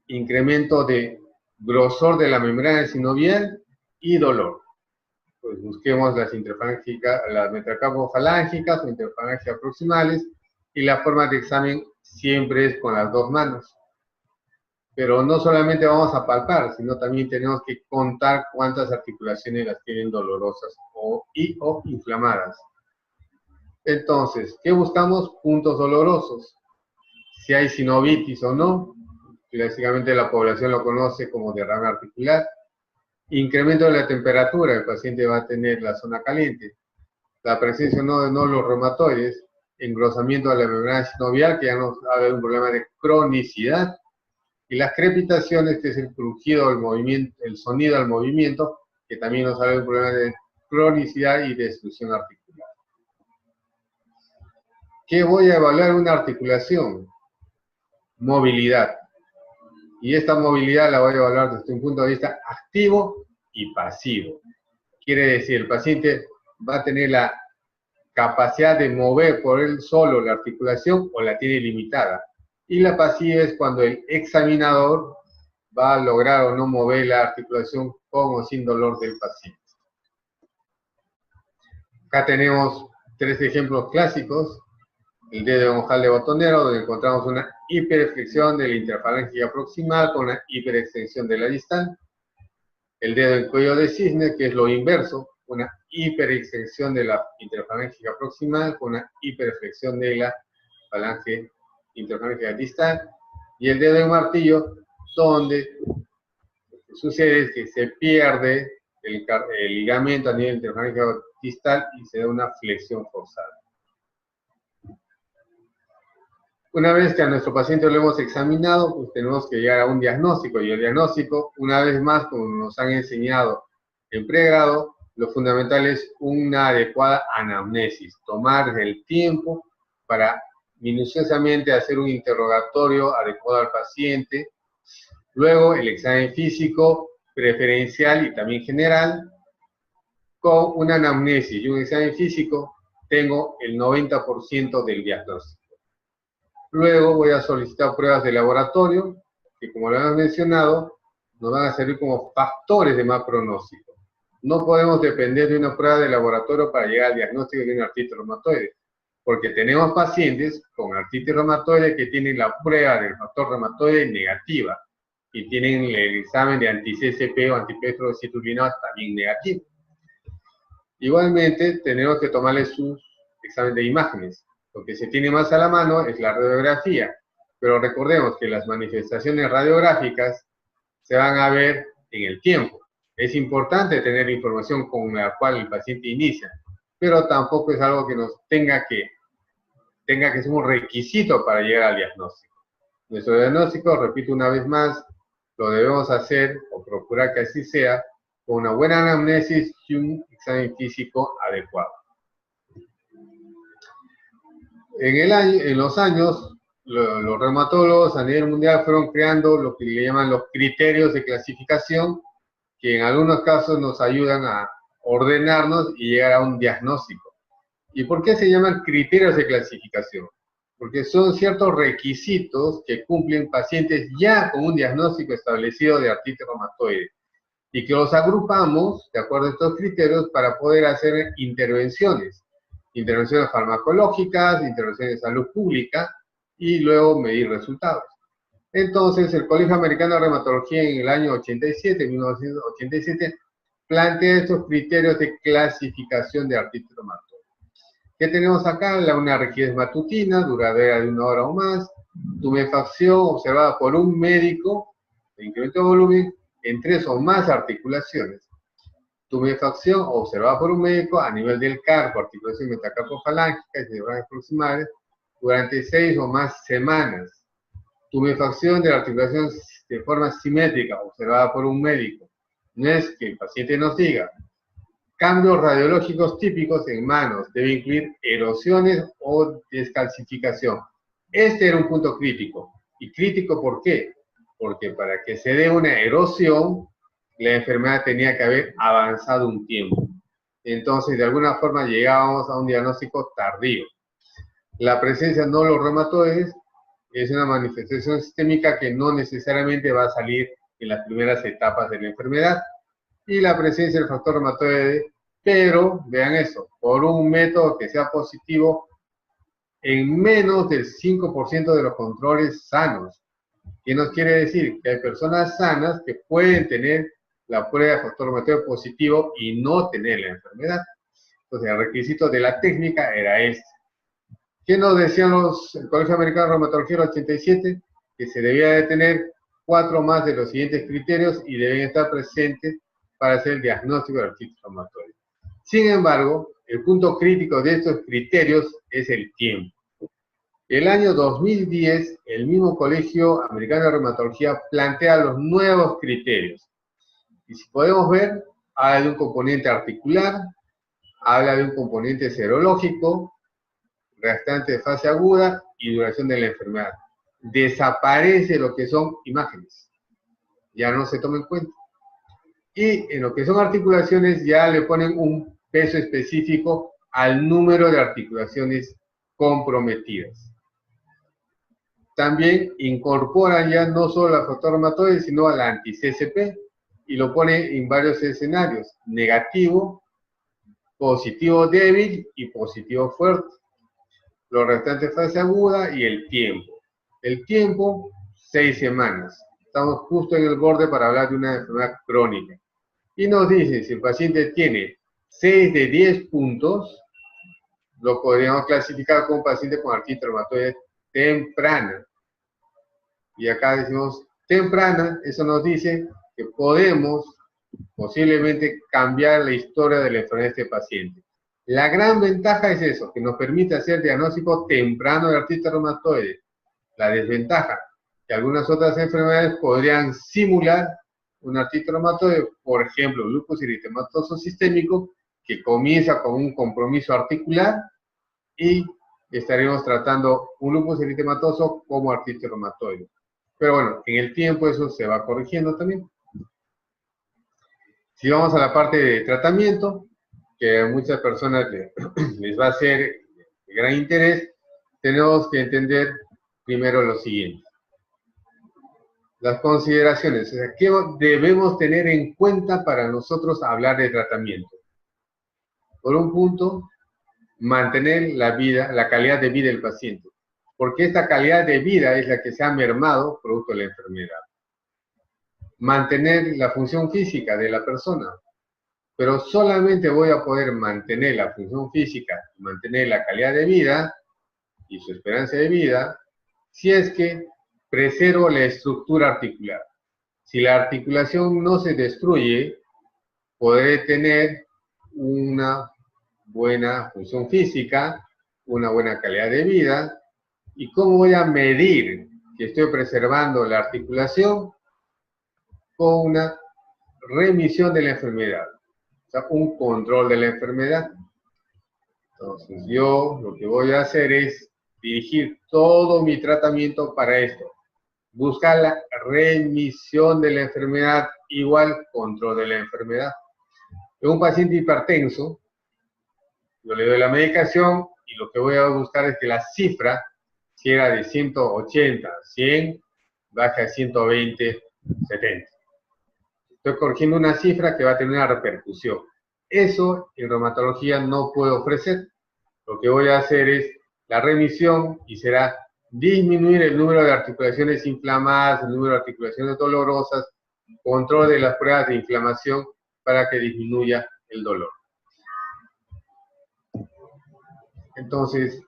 incremento de grosor de la membrana sinovial y dolor. Pues busquemos las metacarpofalángicas o interfalángias proximales, y la forma de examen siempre es con las dos manos. Pero no solamente vamos a palpar, sino también tenemos que contar cuántas articulaciones las tienen dolorosas o inflamadas. Entonces, ¿qué buscamos? Puntos dolorosos. Si hay sinovitis o no, clásicamente la población lo conoce como derrame articular. Incremento de la temperatura, el paciente va a tener la zona caliente. La presencia o no de nódulos reumatoides, engrosamiento de la membrana sinovial, que ya nos habla de un problema de cronicidad. Y las crepitaciones, que es el crujido del movimiento, el sonido al movimiento, que también nos habla de un problema de cronicidad y destrucción articular. ¿Qué voy a evaluar en una articulación? Movilidad. Y esta movilidad la voy a evaluar desde un punto de vista activo y pasivo. Quiere decir, el paciente va a tener la capacidad de mover por él solo la articulación o la tiene limitada. Y la pasiva es cuando el examinador va a lograr o no mover la articulación con o sin dolor del paciente. Acá tenemos tres ejemplos clásicos. El dedo en ojal de botonero, donde encontramos una hiperflexión de la interfalángica proximal con una hiperextensión de la distal. El dedo en cuello de cisne, que es lo inverso, una hiperextensión de la interfalángica proximal con una hiperflexión de la falange interfalángica distal. Y el dedo en martillo, donde lo que sucede es que se pierde el ligamento a nivel interfalángico distal y se da una flexión forzada. Una vez que a nuestro paciente lo hemos examinado, pues tenemos que llegar a un diagnóstico, y el diagnóstico, una vez más, como nos han enseñado en pregrado, lo fundamental es una adecuada anamnesis, tomar el tiempo para minuciosamente hacer un interrogatorio adecuado al paciente, luego el examen físico preferencial y también general, con una anamnesis y un examen físico, tengo el 90% del diagnóstico. Luego voy a solicitar pruebas de laboratorio, que como lo hemos mencionado, nos van a servir como factores de mal pronóstico. No podemos depender de una prueba de laboratorio para llegar al diagnóstico de una artritis reumatoide, porque tenemos pacientes con artritis reumatoide que tienen la prueba del factor reumatoide negativa, y tienen el examen de anti-CCP o antipetrocitulina también negativo. Igualmente, tenemos que tomarle su examen de imágenes. Lo que se tiene más a la mano es la radiografía, pero recordemos que las manifestaciones radiográficas se van a ver en el tiempo. Es importante tener información con la cual el paciente inicia, pero tampoco es algo que nos tenga que ser un requisito para llegar al diagnóstico. Nuestro diagnóstico, repito una vez más, lo debemos hacer o procurar que así sea, con una buena anamnesis y un examen físico adecuado. En los años, los reumatólogos a nivel mundial fueron creando lo que le llaman los criterios de clasificación, que en algunos casos nos ayudan a ordenarnos y llegar a un diagnóstico. ¿Y por qué se llaman criterios de clasificación? Porque son ciertos requisitos que cumplen pacientes ya con un diagnóstico establecido de artritis reumatoide, y que los agrupamos de acuerdo a estos criterios para poder hacer intervenciones farmacológicas, intervenciones de salud pública, y luego medir resultados. Entonces, el Colegio Americano de Reumatología en el año 1987, plantea estos criterios de clasificación de artritis reumatoide. ¿Qué tenemos acá? Una rigidez matutina, duradera de 1 hora o más, tumefacción observada por un médico, de incremento de volumen, en 3 o más articulaciones. tumefacción observada por un médico a nivel del carpo, articulación metacarpofalángica y cerebrales proximales durante 6 o más semanas. Tumefacción de la articulación de forma simétrica observada por un médico. No es que el paciente nos diga. Cambios radiológicos típicos en manos debe incluir erosiones o descalcificación. Este era un punto crítico. ¿Y crítico por qué? Porque para que se dé una erosión, la enfermedad tenía que haber avanzado un tiempo. Entonces, de alguna forma, llegábamos a un diagnóstico tardío. La presencia de nódulos reumatoides es una manifestación sistémica que no necesariamente va a salir en las primeras etapas de la enfermedad. Y la presencia del factor reumatoide, pero, vean eso, por un método que sea positivo en menos del 5% de los controles sanos. ¿Qué nos quiere decir? Que hay personas sanas que pueden tener la prueba de factor reumatoide positivo y no tener la enfermedad. Entonces, el requisito de la técnica era este. ¿Qué nos decían el Colegio Americano de Reumatología del 87? Que se debía de tener 4 más de los siguientes criterios y deben estar presentes para hacer el diagnóstico de artritis reumatoide. Sin embargo, el punto crítico de estos criterios es el tiempo. El año 2010, el mismo Colegio Americano de Reumatología plantea los nuevos criterios. Y si podemos ver, habla de un componente articular, habla de un componente serológico, restante de fase aguda y duración de la enfermedad. Desaparece lo que son imágenes. Ya no se toma en cuenta. Y en lo que son articulaciones ya le ponen un peso específico al número de articulaciones comprometidas. También incorporan ya no solo al factor reumatoide, sino a la anti-CCP y lo pone en varios escenarios: negativo, positivo débil y positivo fuerte. Los restantes fase aguda y el tiempo. El tiempo, 6 semanas. Estamos justo en el borde para hablar de una enfermedad crónica. Y nos dice, si el paciente tiene 6 de 10 puntos, lo podríamos clasificar como un paciente con artritis reumatoide temprana. Y acá decimos temprana, eso nos dice que podemos posiblemente cambiar la historia de la enfermedad de este paciente. La gran ventaja es eso, que nos permite hacer diagnóstico temprano de artritis reumatoide. La desventaja, que algunas otras enfermedades podrían simular una artritis reumatoide, por ejemplo, lupus eritematoso sistémico, que comienza con un compromiso articular y estaremos tratando un lupus eritematoso como artritis reumatoide. Pero bueno, en el tiempo eso se va corrigiendo también. Si vamos a la parte de tratamiento, que a muchas personas les va a ser de gran interés, tenemos que entender primero lo siguiente. Las consideraciones, o sea, ¿qué debemos tener en cuenta para nosotros hablar de tratamiento? Por un punto, mantener la calidad de vida del paciente, porque esta calidad de vida es la que se ha mermado producto de la enfermedad. Mantener la función física de la persona, pero solamente voy a poder mantener la función física, mantener la calidad de vida y su esperanza de vida, si es que preservo la estructura articular. Si la articulación no se destruye, podré tener una buena función física, una buena calidad de vida. ¿Y cómo voy a medir que estoy preservando la articulación? Con una remisión de la enfermedad, o sea, un control de la enfermedad. Entonces yo lo que voy a hacer es dirigir todo mi tratamiento para esto. Buscar la remisión de la enfermedad igual control de la enfermedad. En un paciente hipertenso, yo le doy la medicación y lo que voy a buscar es que la cifra, si era de 180, 100, baje a 120, 70. Estoy corrigiendo una cifra que va a tener una repercusión. Eso en reumatología no puedo ofrecer. Lo que voy a hacer es la remisión y será disminuir el número de articulaciones inflamadas, el número de articulaciones dolorosas, control de las pruebas de inflamación para que disminuya el dolor. Entonces,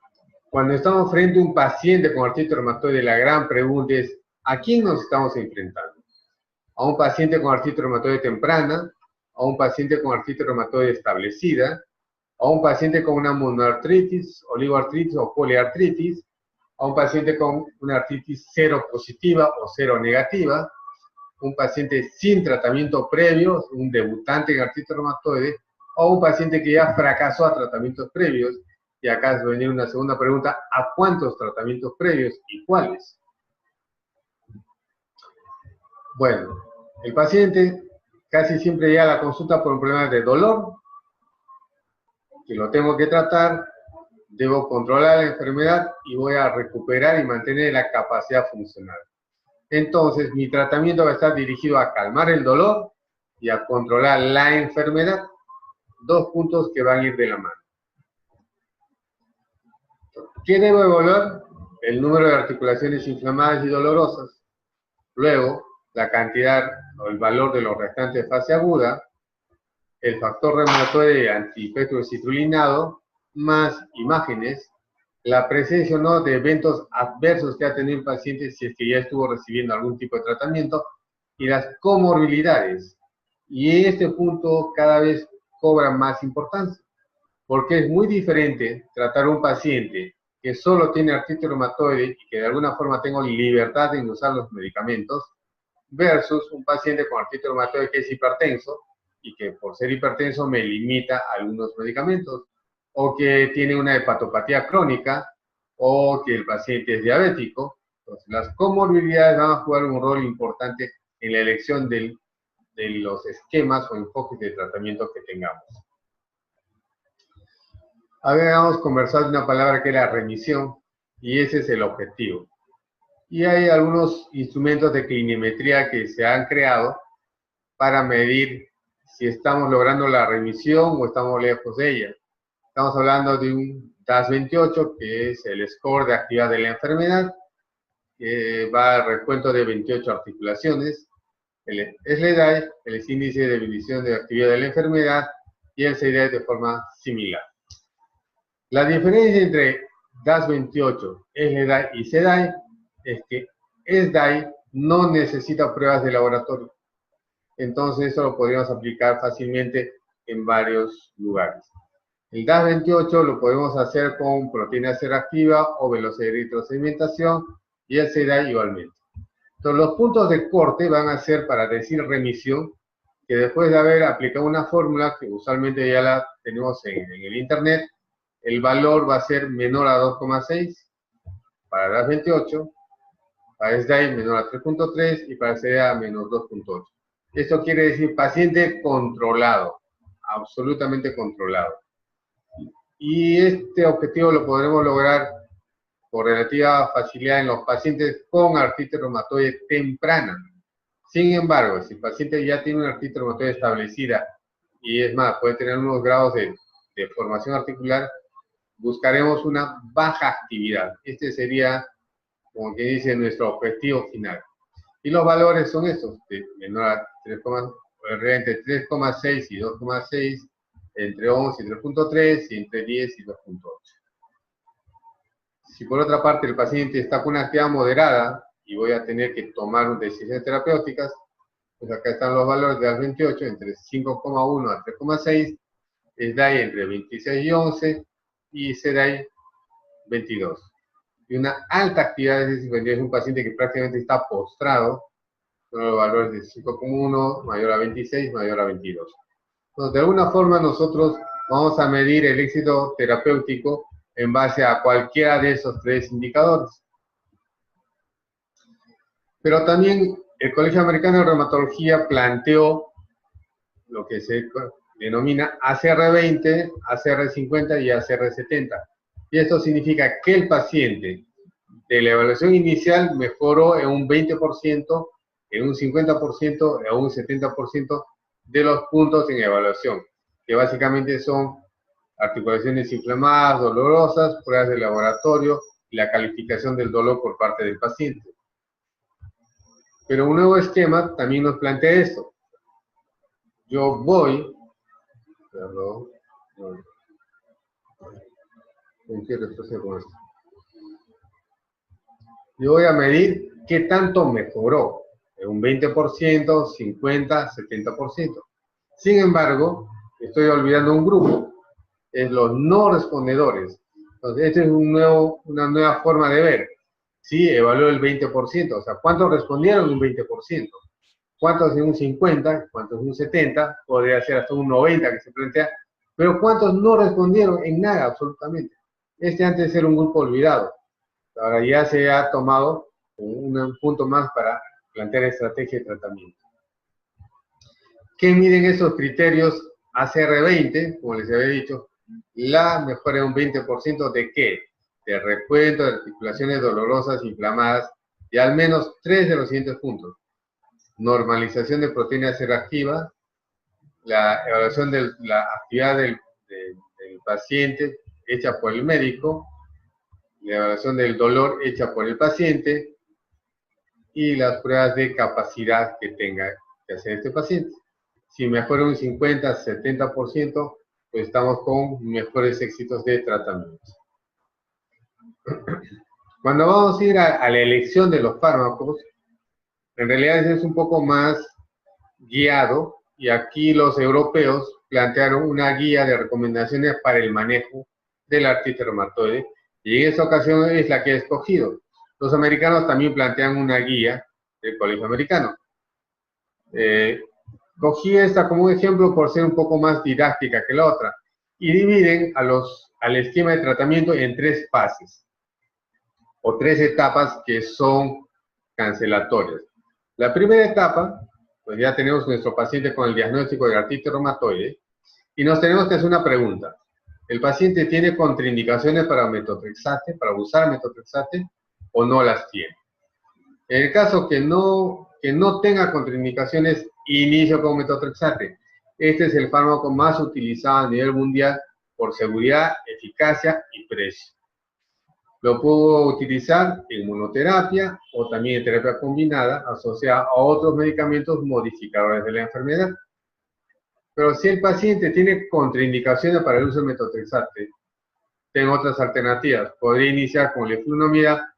cuando estamos frente a un paciente con artritis reumatoide, la gran pregunta es, ¿a quién nos estamos enfrentando? ¿A un paciente con artritis reumatoide temprana a un paciente con artritis reumatoide establecida, a un paciente con una monoartritis, oligoartritis o poliartritis, a un paciente con una artritis seropositiva o seronegativa, un paciente sin tratamiento previo, un debutante en artritis reumatoide, o un paciente que ya fracasó a tratamientos previos. Y acá se viene una segunda pregunta: ¿a cuántos tratamientos previos y cuáles? Bueno, el paciente casi siempre llega a la consulta por un problema de dolor, que lo tengo que tratar, debo controlar la enfermedad y voy a recuperar y mantener la capacidad funcional. Entonces, mi tratamiento va a estar dirigido a calmar el dolor y a controlar la enfermedad, dos puntos que van a ir de la mano. ¿Qué debo evaluar? El número de articulaciones inflamadas y dolorosas. Luego, la cantidad o el valor de los restantes de fase aguda, el factor reumatoide antiinfectivo citrulinado, más imágenes, la presencia o no de eventos adversos que ha tenido el paciente si es que ya estuvo recibiendo algún tipo de tratamiento, y las comorbilidades. Y este punto cada vez cobra más importancia, porque es muy diferente tratar a un paciente que solo tiene artritis reumatoide y que de alguna forma tengo libertad en usar los medicamentos, versus un paciente con artritis reumatoide que es hipertenso y que por ser hipertenso me limita algunos medicamentos, o que tiene una hepatopatía crónica, o que el paciente es diabético. Entonces, las comorbilidades van a jugar un rol importante en la elección de los esquemas o enfoques de tratamiento que tengamos. Habíamos conversado de una palabra que era remisión, y ese es el objetivo. Y hay algunos instrumentos de clinimetría que se han creado para medir si estamos logrando la remisión o estamos lejos de ella. Estamos hablando de un DAS28, que es el score de actividad de la enfermedad, que va al recuento de 28 articulaciones. El SLEDAI, el índice de medición de actividad de la enfermedad, y el SLEDAI de forma similar. La diferencia entre DAS28, SLEDAI y SLEDAI es que SLEDAI no necesita pruebas de laboratorio. Entonces eso lo podríamos aplicar fácilmente en varios lugares. El DAS28 lo podemos hacer con proteína C reactiva o velocidad de eritrosedimentación, y el SLEDAI igualmente. Entonces los puntos de corte van a ser para decir remisión, que después de haber aplicado una fórmula, que usualmente ya la tenemos en el internet, el valor va a ser menor a 2,6 para DAS28, para SLEDAI menor a 3,3 y para SLEDAI menos 2,8. Esto quiere decir paciente controlado, absolutamente controlado. Y este objetivo lo podremos lograr por relativa facilidad en los pacientes con artritis reumatoide temprana. Sin embargo, si el paciente ya tiene una artritis reumatoide establecida, y es más, puede tener unos grados de formación articular, buscaremos una baja actividad. Este sería, como que dice, nuestro objetivo final. Y los valores son estos, de menor a 3, entre 3,6 y 2,6, entre 11 y 3,3, y entre 10 y 2,8. Si por otra parte el paciente está con una actividad moderada y voy a tener que tomar decisiones terapéuticas, pues acá están los valores de DAS28, entre 5,1 a 3,6, SLEDAI entre 26 y 11, y SLEDAI 22. Y una alta actividad es un paciente que prácticamente está postrado, son los valores de 5,1, mayor a 26, mayor a 22. Entonces, de alguna forma nosotros vamos a medir el éxito terapéutico en base a cualquiera de esos tres indicadores. Pero también el Colegio Americano de Reumatología planteó lo que se denomina ACR20, ACR50 y ACR70. Y esto significa que el paciente de la evaluación inicial mejoró en un 20%, en un 50%, en un 70% de los puntos en evaluación, que básicamente son articulaciones inflamadas, dolorosas, pruebas de laboratorio y la calificación del dolor por parte del paciente. Pero un nuevo esquema también nos plantea esto. Yo voy, yo voy a medir qué tanto mejoró, en un 20%, 50%, 70%. Sin embargo, estoy olvidando un grupo, es los no respondedores. Entonces, esta es una nueva forma de ver. Sí, evaluó el 20%, o sea, ¿cuántos respondieron un 20%? ¿Cuántos en un 50%? ¿Cuántos en un 70%? Podría ser hasta un 90% que se plantea. Pero ¿cuántos no respondieron en nada, absolutamente? Antes era un grupo olvidado. Ahora ya se ha tomado un punto más para plantear estrategia de tratamiento. ¿Qué miden esos criterios ACR20? Como les había dicho, la mejora de un 20% de ¿qué? De recuento de articulaciones dolorosas inflamadas y al menos 3 de los siguientes puntos. Normalización de proteína C reactiva, la evaluación de la actividad del paciente hecha por el médico, la evaluación del dolor hecha por el paciente y las pruebas de capacidad que tenga que hacer este paciente. Si mejora un 50-70%, pues estamos con mejores éxitos de tratamiento. Cuando vamos a ir a la elección de los fármacos, en realidad es un poco más guiado, y aquí los europeos plantearon una guía de recomendaciones para el manejo de la artritis reumatoide, y en esta ocasión es la que he escogido. Los americanos también plantean una guía del Colegio Americano. Cogí esta como un ejemplo por ser un poco más didáctica que la otra, y dividen al esquema de tratamiento en 3 fases, o 3 etapas que son cancelatorias. La primera etapa, pues ya tenemos nuestro paciente con el diagnóstico de artritis reumatoide, y nos tenemos que hacer una pregunta. ¿El paciente tiene contraindicaciones para metotrexate, para usar metotrexate, o no las tiene? En el caso que no tenga contraindicaciones, inicio con metotrexate. Este es el fármaco más utilizado a nivel mundial por seguridad, eficacia y precio. Lo puedo utilizar en monoterapia o también en terapia combinada asociada a otros medicamentos modificadores de la enfermedad. Pero si el paciente tiene contraindicaciones para el uso de metotrexate, tengo otras alternativas. Podría iniciar con leflunomida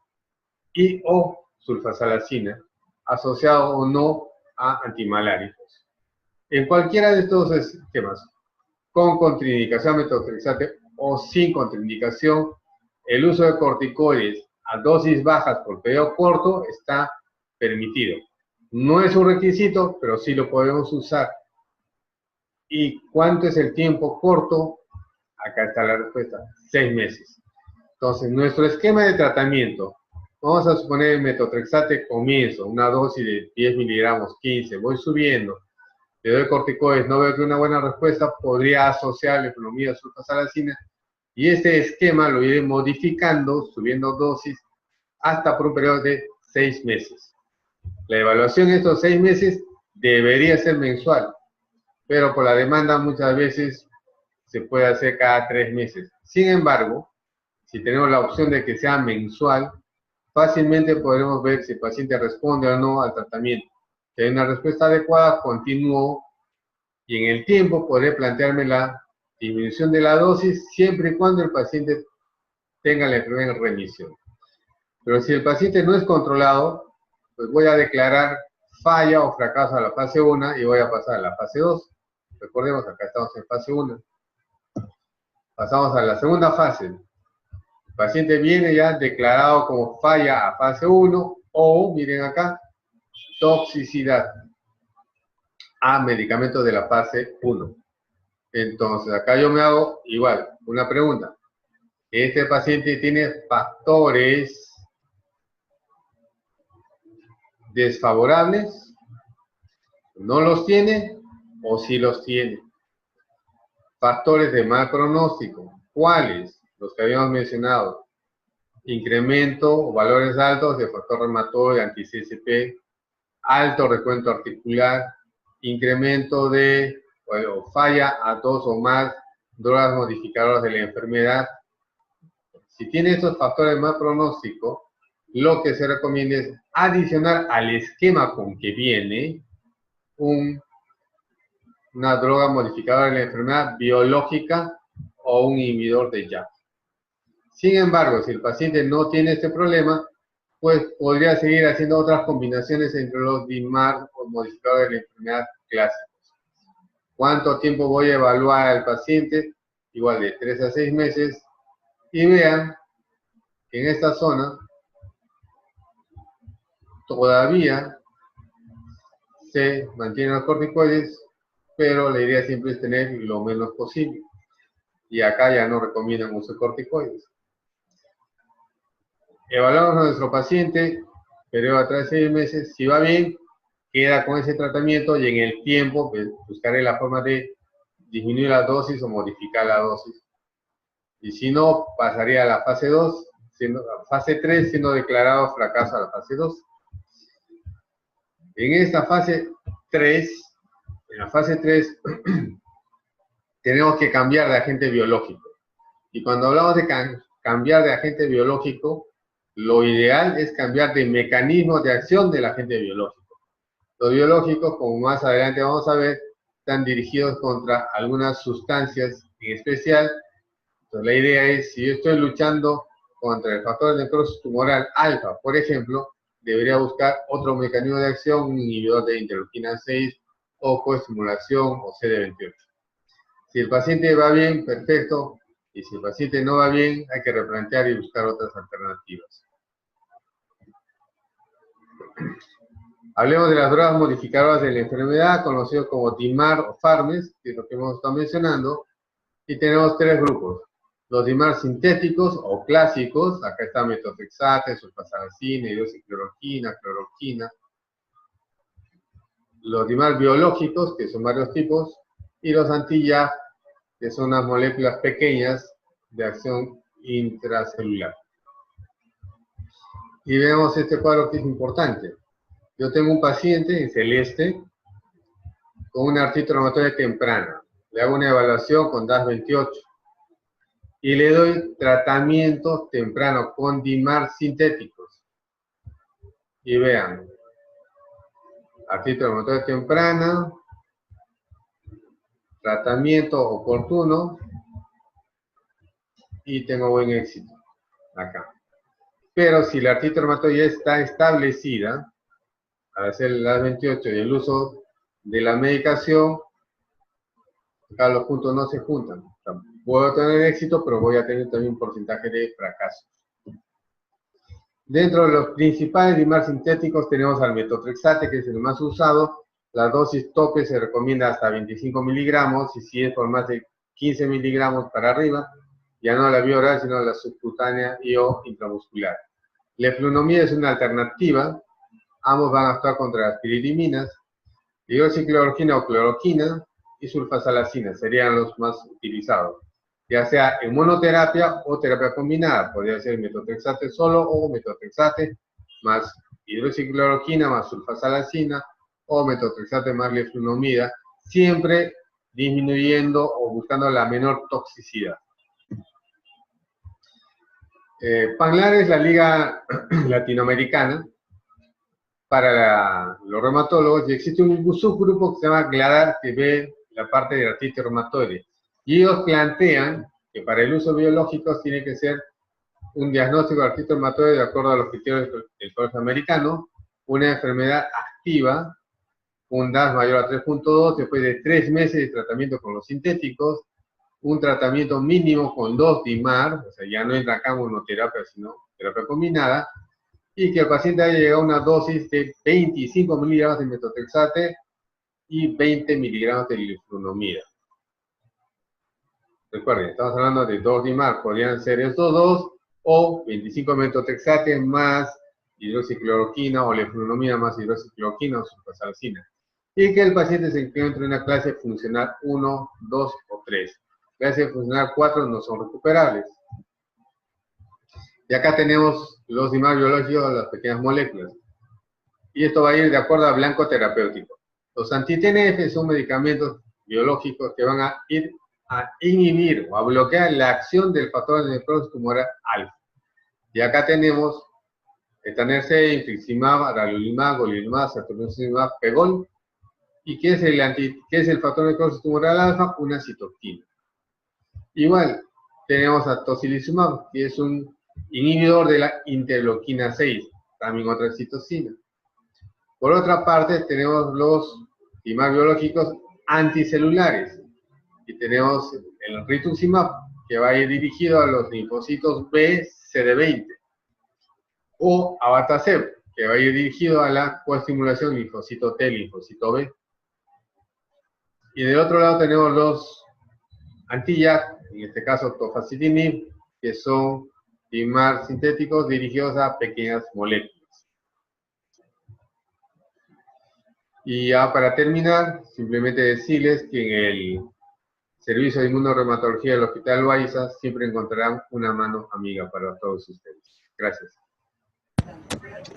y o sulfasalacina, asociado o no a antimaláricos. En cualquiera de estos esquemas, con contraindicación a metotrexate o sin contraindicación, el uso de corticoides a dosis bajas por periodo corto está permitido. No es un requisito, pero sí lo podemos usar. ¿Y cuánto es el tiempo corto? Acá está la respuesta, 6 meses. Entonces, nuestro esquema de tratamiento, vamos a suponer el metotrexate comienzo, una dosis de 10 miligramos, 15, voy subiendo, le doy corticoides, no veo que una buena respuesta, podría asociar leflunomida sulfasalacina, y este esquema lo iré modificando, subiendo dosis, hasta por un periodo de 6 meses. La evaluación de estos 6 meses debería ser mensual, pero por la demanda muchas veces se puede hacer cada 3 meses. Sin embargo, si tenemos la opción de que sea mensual, fácilmente podremos ver si el paciente responde o no al tratamiento. Si hay una respuesta adecuada, continúo, y en el tiempo podré plantearme la disminución de la dosis siempre y cuando el paciente tenga la enfermedad en remisión. Pero si el paciente no es controlado, pues voy a declarar falla o fracaso a la fase 1 y voy a pasar a la fase 2. Recordemos, acá estamos en fase 1. Pasamos a la segunda fase. El paciente viene ya declarado como falla a fase 1 o, miren acá, toxicidad a medicamentos de la fase 1. Entonces, acá yo me hago igual una pregunta. ¿Este paciente tiene factores desfavorables? ¿No los tiene o sí los tiene? Factores de mal pronóstico. ¿Cuáles? Los que habíamos mencionado. Incremento o valores altos de factor reumatoide, anti-CSP, alto recuento articular, incremento de o falla a 2 o más drogas modificadoras de la enfermedad. Si tiene estos factores de mal pronóstico, lo que se recomienda es adicionar al esquema con que viene una droga modificadora de la enfermedad biológica o un inhibidor de JAK. Sin embargo, si el paciente no tiene este problema, pues podría seguir haciendo otras combinaciones entre los DMARD o modificadores de la enfermedad clásicos. ¿Cuánto tiempo voy a evaluar al paciente? Igual de 3 a 6 meses. Y vean que en esta zona todavía se mantienen los corticoides, pero la idea siempre es tener lo menos posible. Y acá ya no recomiendan uso de corticoides. Evaluamos a nuestro paciente, periodo de 3 a 6 meses. Si va bien, queda con ese tratamiento y en el tiempo pues, buscaré la forma de disminuir la dosis o modificar la dosis. Y si no, pasaría a la fase 2, fase 3, siendo declarado fracaso a la fase 2. En esta fase 3, en la fase 3, tenemos que cambiar de agente biológico. Y cuando hablamos de cambiar de agente biológico, lo ideal es cambiar de mecanismo de acción del agente biológico. Los biológicos, como más adelante vamos a ver, están dirigidos contra algunas sustancias en especial. Entonces la idea es, si yo estoy luchando contra el factor de necrosis tumoral alfa, por ejemplo, debería buscar otro mecanismo de acción, un inhibidor de interleuquina 6 o coestimulación o CD28. Si el paciente va bien, perfecto, y si el paciente no va bien, hay que replantear y buscar otras alternativas. Hablemos de las drogas modificadoras de la enfermedad, conocidos como DIMAR o FARMES, que es lo que hemos estado mencionando, y tenemos 3 grupos. Los DIMAR sintéticos o clásicos, acá está metotrexate, sulfasalazina, hidroxicloroquina, cloroquina. Los DIMAR biológicos, que son varios tipos, y los anti-YAG, que son unas moléculas pequeñas de acción intracelular. Y vemos este cuadro que es importante. Yo tengo un paciente en celeste con una artritis reumatoide temprana. Le hago una evaluación con DAS28 y le doy tratamiento temprano con DIMAR sintéticos. Y vean, artritis reumatoide temprana, tratamiento oportuno y tengo buen éxito acá. Pero si la artritis reumatoide ya está establecida, al hacer el DAS28 y el uso de la medicación, acá los puntos no se juntan. O sea, puedo tener éxito, pero voy a tener también un porcentaje de fracaso. Dentro de los principales DIMAR sintéticos tenemos al metotrexate, que es el más usado. La dosis tope se recomienda hasta 25 miligramos, y si es por más de 15 miligramos para arriba, ya no la vía oral, sino la subcutánea y o intramuscular. La eflunomida es una alternativa. Ambos van a actuar contra las piridiminas. Hidroxicloroquina o cloroquina y sulfasalazina serían los más utilizados, ya sea en monoterapia o terapia combinada. Podría ser metotrexate solo o metotrexate más hidroxicloroquina más sulfasalazina o metotrexate más leflunomida, siempre disminuyendo o buscando la menor toxicidad. PANLAR es la liga latinoamericana para los reumatólogos, y existe un subgrupo que se llama GLADAR, que ve la parte de la artritis reumatoide. Y ellos plantean que para el uso biológico tiene que ser un diagnóstico de artritis reumatoide de acuerdo a los criterios del Colegio Americano, una enfermedad activa, un DAS mayor a 3.2, después de 3 meses de tratamiento con los sintéticos, un tratamiento mínimo con 2 DIMAR, o sea, ya no entra acá monoterapia, sino terapia combinada, y que el paciente haya llegado a una dosis de 25 miligramos de metotrexate y 20 miligramos de leflunomida. Recuerden, estamos hablando de 2 DIMAR, podrían ser estos dos, o 25 metotrexate más hidroxicloroquina o leflunomida más hidroxicloroquina o sulfasalazina. Y que el paciente se encuentre en una clase funcional 1, 2 o 3. Clase funcional 4 no son recuperables. Y acá tenemos los DIMAR biológicos, las pequeñas moléculas. Y esto va a ir de acuerdo a blanco terapéutico. Los anti-TNF son medicamentos biológicos que van a ir a inhibir o a bloquear la acción del factor de necrosis tumoral alfa. Y acá tenemos etanercept, infliximab, adalimumab, golimumab, cetuximab, pegol. ¿Y qué es el factor de necrosis tumoral alfa? Una citoquina. Igual, tenemos a tocilizumab, que es un inhibidor de la interleuquina 6, también otra citocina. Por otra parte, tenemos los DIMAR biológicos anticelulares. Y tenemos el rituximab, que va a ir dirigido a los linfocitos B, CD20. O abatacept, que va a ir dirigido a la coestimulación linfocito T, linfocito B. Y del otro lado tenemos los anti-JAK, en este caso tofacitinib, que son DIMAR sintéticos dirigidos a pequeñas moléculas. Y ya para terminar, simplemente decirles que en el Servicio de Inmunorreumatología del Hospital Loaiza siempre encontrarán una mano amiga para todos ustedes. Gracias.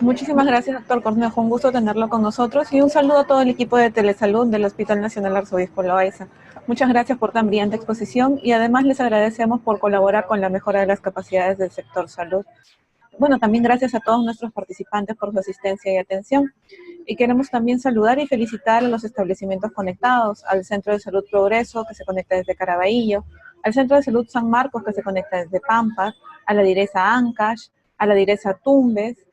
Muchísimas gracias, doctor Cornejo. Un gusto tenerlo con nosotros y un saludo a todo el equipo de Telesalud del Hospital Nacional Arzobispo Loaiza. Muchas gracias por tan brillante exposición y además les agradecemos por colaborar con la mejora de las capacidades del sector salud. Bueno, también gracias a todos nuestros participantes por su asistencia y atención. Y queremos también saludar y felicitar a los establecimientos conectados, al Centro de Salud Progreso, que se conecta desde Caraballo, al Centro de Salud San Marcos, que se conecta desde Pampas, a la Direza Ancash, a la Direza Tumbes,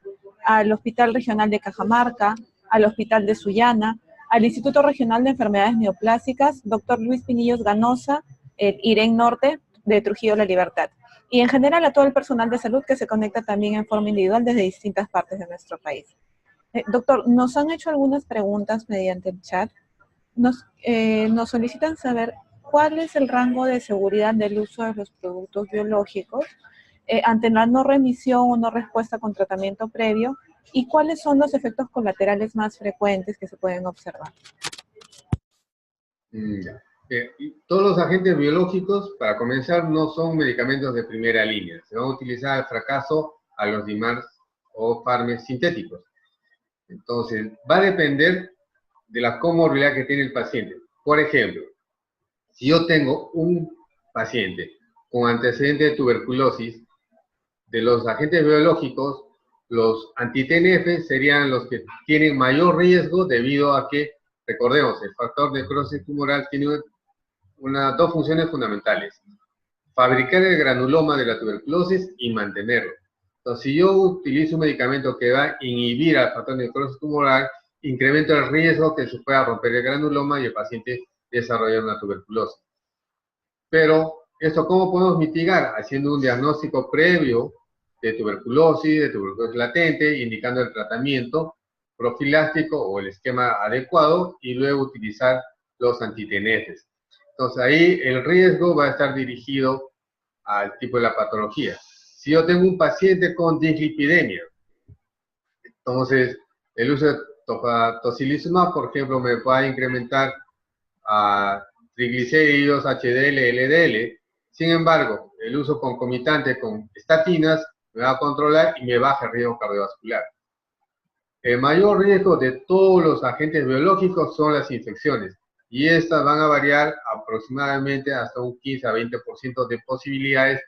al Hospital Regional de Cajamarca, al Hospital de Sullana, al Instituto Regional de Enfermedades Neoplásicas, Dr. Luis Pinillos Ganosa, el IREN Norte de Trujillo La Libertad. Y en general a todo el personal de salud que se conecta también en forma individual desde distintas partes de nuestro país. Doctor, nos han hecho algunas preguntas mediante el chat. Nos solicitan saber cuál es el rango de seguridad del uso de los productos biológicos ante la no remisión o no respuesta con tratamiento previo y cuáles son los efectos colaterales más frecuentes que se pueden observar. Todos los agentes biológicos, para comenzar, no son medicamentos de primera línea. Se van a utilizar al fracaso a los DIMARs o fármacos sintéticos. Entonces, va a depender de la comorbilidad que tiene el paciente. Por ejemplo, si yo tengo un paciente con antecedente de tuberculosis, de los agentes biológicos, los anti-TNF serían los que tienen mayor riesgo debido a que, recordemos, el factor de necrosis tumoral tiene dos funciones fundamentales: fabricar el granuloma de la tuberculosis y mantenerlo. Entonces, si yo utilizo un medicamento que va a inhibir al factor de necrosis tumoral, incremento el riesgo que se pueda romper el granuloma y el paciente desarrolle una tuberculosis. Pero, ¿esto cómo podemos mitigar? Haciendo un diagnóstico previo de tuberculosis latente, indicando el tratamiento profiláctico o el esquema adecuado y luego utilizar los anti-TNFs. Entonces ahí el riesgo va a estar dirigido al tipo de la patología. Si yo tengo un paciente con dislipidemia, entonces el uso de tocilizumab, por ejemplo, me va a incrementar a triglicéridos, HDL, LDL. Sin embargo, el uso concomitante con estatinas me va a controlar y me baja el riesgo cardiovascular. El mayor riesgo de todos los agentes biológicos son las infecciones, y estas van a variar aproximadamente hasta un 15 a 20% de posibilidades,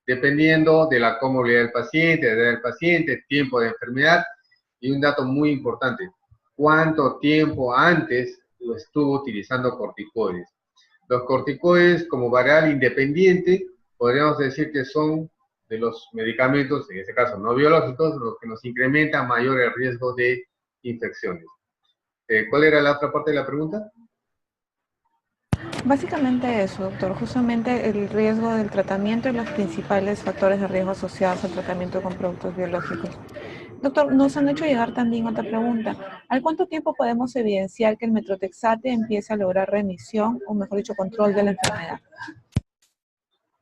dependiendo de la comorbilidad del paciente, de la edad del paciente, tiempo de enfermedad, y un dato muy importante: cuánto tiempo antes lo estuvo utilizando corticoides. Los corticoides, como variable independiente, podríamos decir que son de los medicamentos, en este caso no biológicos, los que nos incrementan mayor el riesgo de infecciones. ¿Cuál era la otra parte de la pregunta? Básicamente eso, doctor, justamente el riesgo del tratamiento y los principales factores de riesgo asociados al tratamiento con productos biológicos. Doctor, nos han hecho llegar también otra pregunta. ¿Al cuánto tiempo podemos evidenciar que el metotrexate empiece a lograr remisión, o mejor dicho, control de la enfermedad?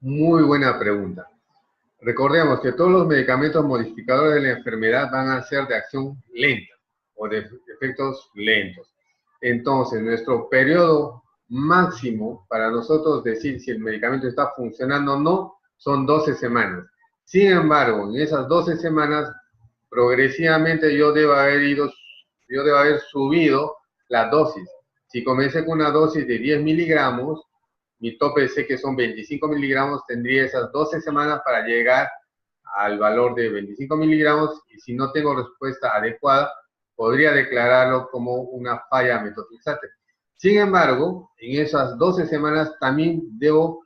Muy buena pregunta. Recordemos que todos los medicamentos modificadores de la enfermedad van a ser de acción lenta o de efectos lentos. Entonces, nuestro periodo máximo para nosotros decir si el medicamento está funcionando o no son 12 semanas. Sin embargo, en esas 12 semanas, progresivamente yo debo haber subido la dosis. Si comencé con una dosis de 10 miligramos, mi tope sé que son 25 miligramos, tendría esas 12 semanas para llegar al valor de 25 miligramos, y si no tengo respuesta adecuada, podría declararlo como una falla metotrexate. Sin embargo, en esas 12 semanas también debo,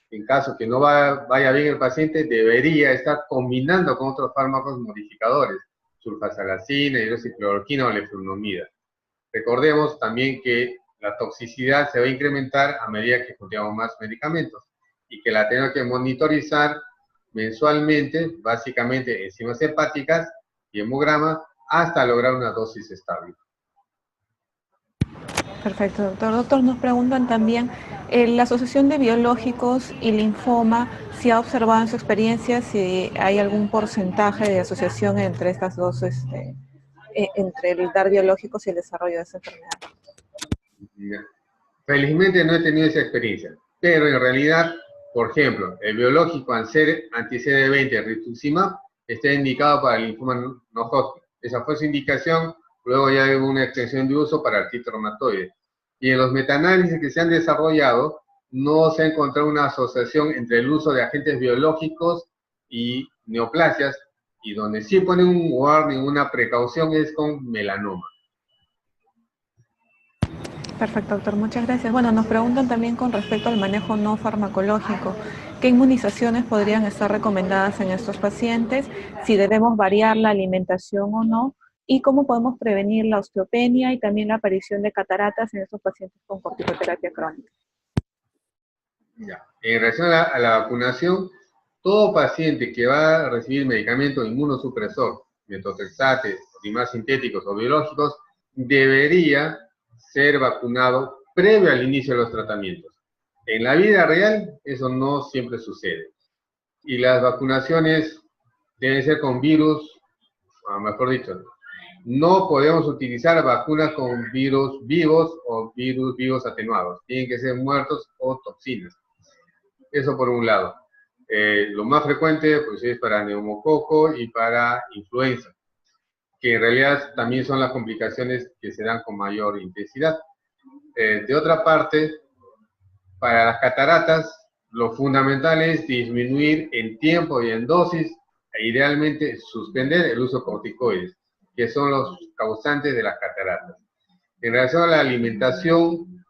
en caso que no vaya bien el paciente, debería estar combinando con otros fármacos modificadores, sulfasalacina, hidroxicloroquina o leflunomida. Recordemos también que la toxicidad se va a incrementar a medida que continuamos más medicamentos y que la tenemos que monitorizar mensualmente, básicamente enzimas hepáticas y hemograma, hasta lograr una dosis estable. Perfecto, doctor. Doctor, nos preguntan también, la asociación de biológicos y linfoma, si ha observado en su experiencia si hay algún porcentaje de asociación entre estas dos, entre el dar biológicos y el desarrollo de esa enfermedad. Felizmente no he tenido esa experiencia, pero en realidad, por ejemplo, el biológico anti-CD20 rituximab está indicado para el linfoma no Hodgkin. Esa fue su indicación, luego ya hubo una extensión de uso para artritis reumatoide. Y en los metaanálisis que se han desarrollado, no se ha encontrado una asociación entre el uso de agentes biológicos y neoplasias, y donde sí ponen un warning, una precaución, es con melanoma. Perfecto, doctor. Muchas gracias. Bueno, nos preguntan también con respecto al manejo no farmacológico. ¿Qué inmunizaciones podrían estar recomendadas en estos pacientes? Si debemos variar la alimentación o no. Y cómo podemos prevenir la osteopenia y también la aparición de cataratas en estos pacientes con corticoterapia crónica. Ya. En relación a la vacunación, todo paciente que va a recibir medicamento inmunosupresor, metotrexate, dimar sintéticos o biológicos, debería ser vacunado previo al inicio de los tratamientos. En la vida real, eso no siempre sucede. Y las vacunaciones deben ser con virus, o mejor dicho, no podemos utilizar vacunas con virus vivos o virus vivos atenuados. Tienen que ser muertos o toxinas. Eso por un lado. Lo más frecuente pues, es para neumococo y para influenza, que en realidad también son las complicaciones que se dan con mayor intensidad. De otra parte, para las cataratas, lo fundamental es disminuir en tiempo y en dosis, e idealmente suspender el uso de corticoides, que son los causantes de las cataratas. En relación a la alimentación,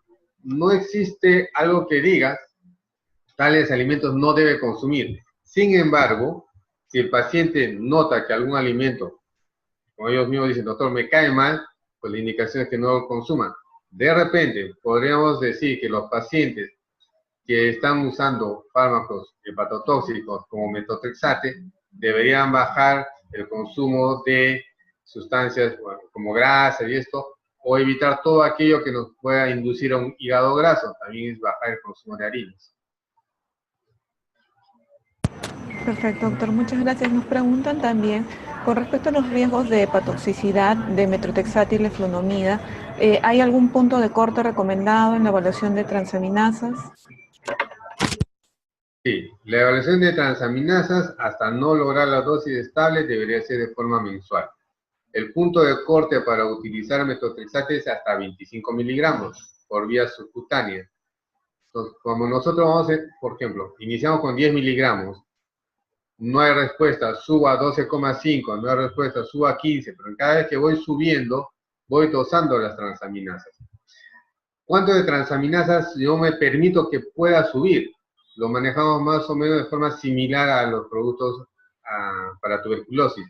no existe algo que diga tales alimentos no debe consumir. Sin embargo, si el paciente nota que algún alimento, como ellos mismos dicen, doctor, me cae mal, pues la indicación es que no lo consuman. De repente, podríamos decir que los pacientes que están usando fármacos hepatotóxicos como metotrexate deberían bajar el consumo de sustancias como grasa y esto, o evitar todo aquello que nos pueda inducir a un hígado graso. También es bajar el consumo de harinas. Perfecto, doctor. Muchas gracias. Nos preguntan también con respecto a los riesgos de hepatotoxicidad de metotrexate y leflunomida. ¿Hay algún punto de corte recomendado en la evaluación de transaminasas? Sí, la evaluación de transaminasas hasta no lograr la dosis estable debería ser de forma mensual. El punto de corte para utilizar metotrexate es hasta 25 miligramos por vía subcutánea. Entonces, como nosotros vamos a hacer, por ejemplo, iniciamos con 10 miligramos, no hay respuesta, subo a 12,5, no hay respuesta, subo a 15, pero cada vez que voy subiendo, voy dosando las transaminasas. ¿Cuánto de transaminasas yo me permito que pueda subir? Lo manejamos más o menos de forma similar a los productos para tuberculosis.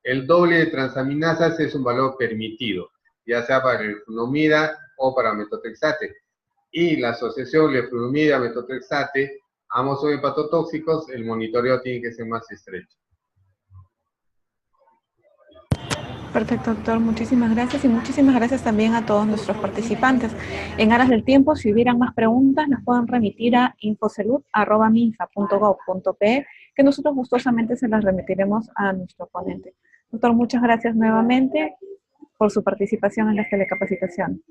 El doble de transaminasas es un valor permitido, ya sea para leflunomida o para metotrexate. Y la asociación leflunomida-metotrexate, ambos son hepatotóxicos, el monitoreo tiene que ser más estrecho. Perfecto, doctor. Muchísimas gracias y muchísimas gracias también a todos nuestros participantes. En aras del tiempo, si hubieran más preguntas, las pueden remitir a infosalud@minsa.gov.pe, que nosotros gustosamente se las remitiremos a nuestro ponente. Doctor, muchas gracias nuevamente por su participación en las telecapacitaciones.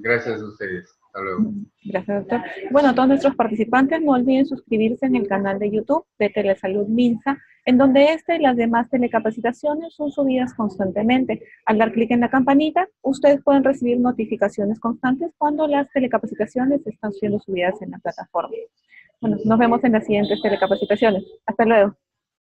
Gracias a ustedes. Hasta luego. Gracias, doctor. Bueno, a todos nuestros participantes, no olviden suscribirse en el canal de YouTube de Telesalud Minsa, en donde esta y las demás telecapacitaciones son subidas constantemente. Al dar clic en la campanita, ustedes pueden recibir notificaciones constantes cuando las telecapacitaciones están siendo subidas en la plataforma. Bueno, nos vemos en las siguientes telecapacitaciones. Hasta luego.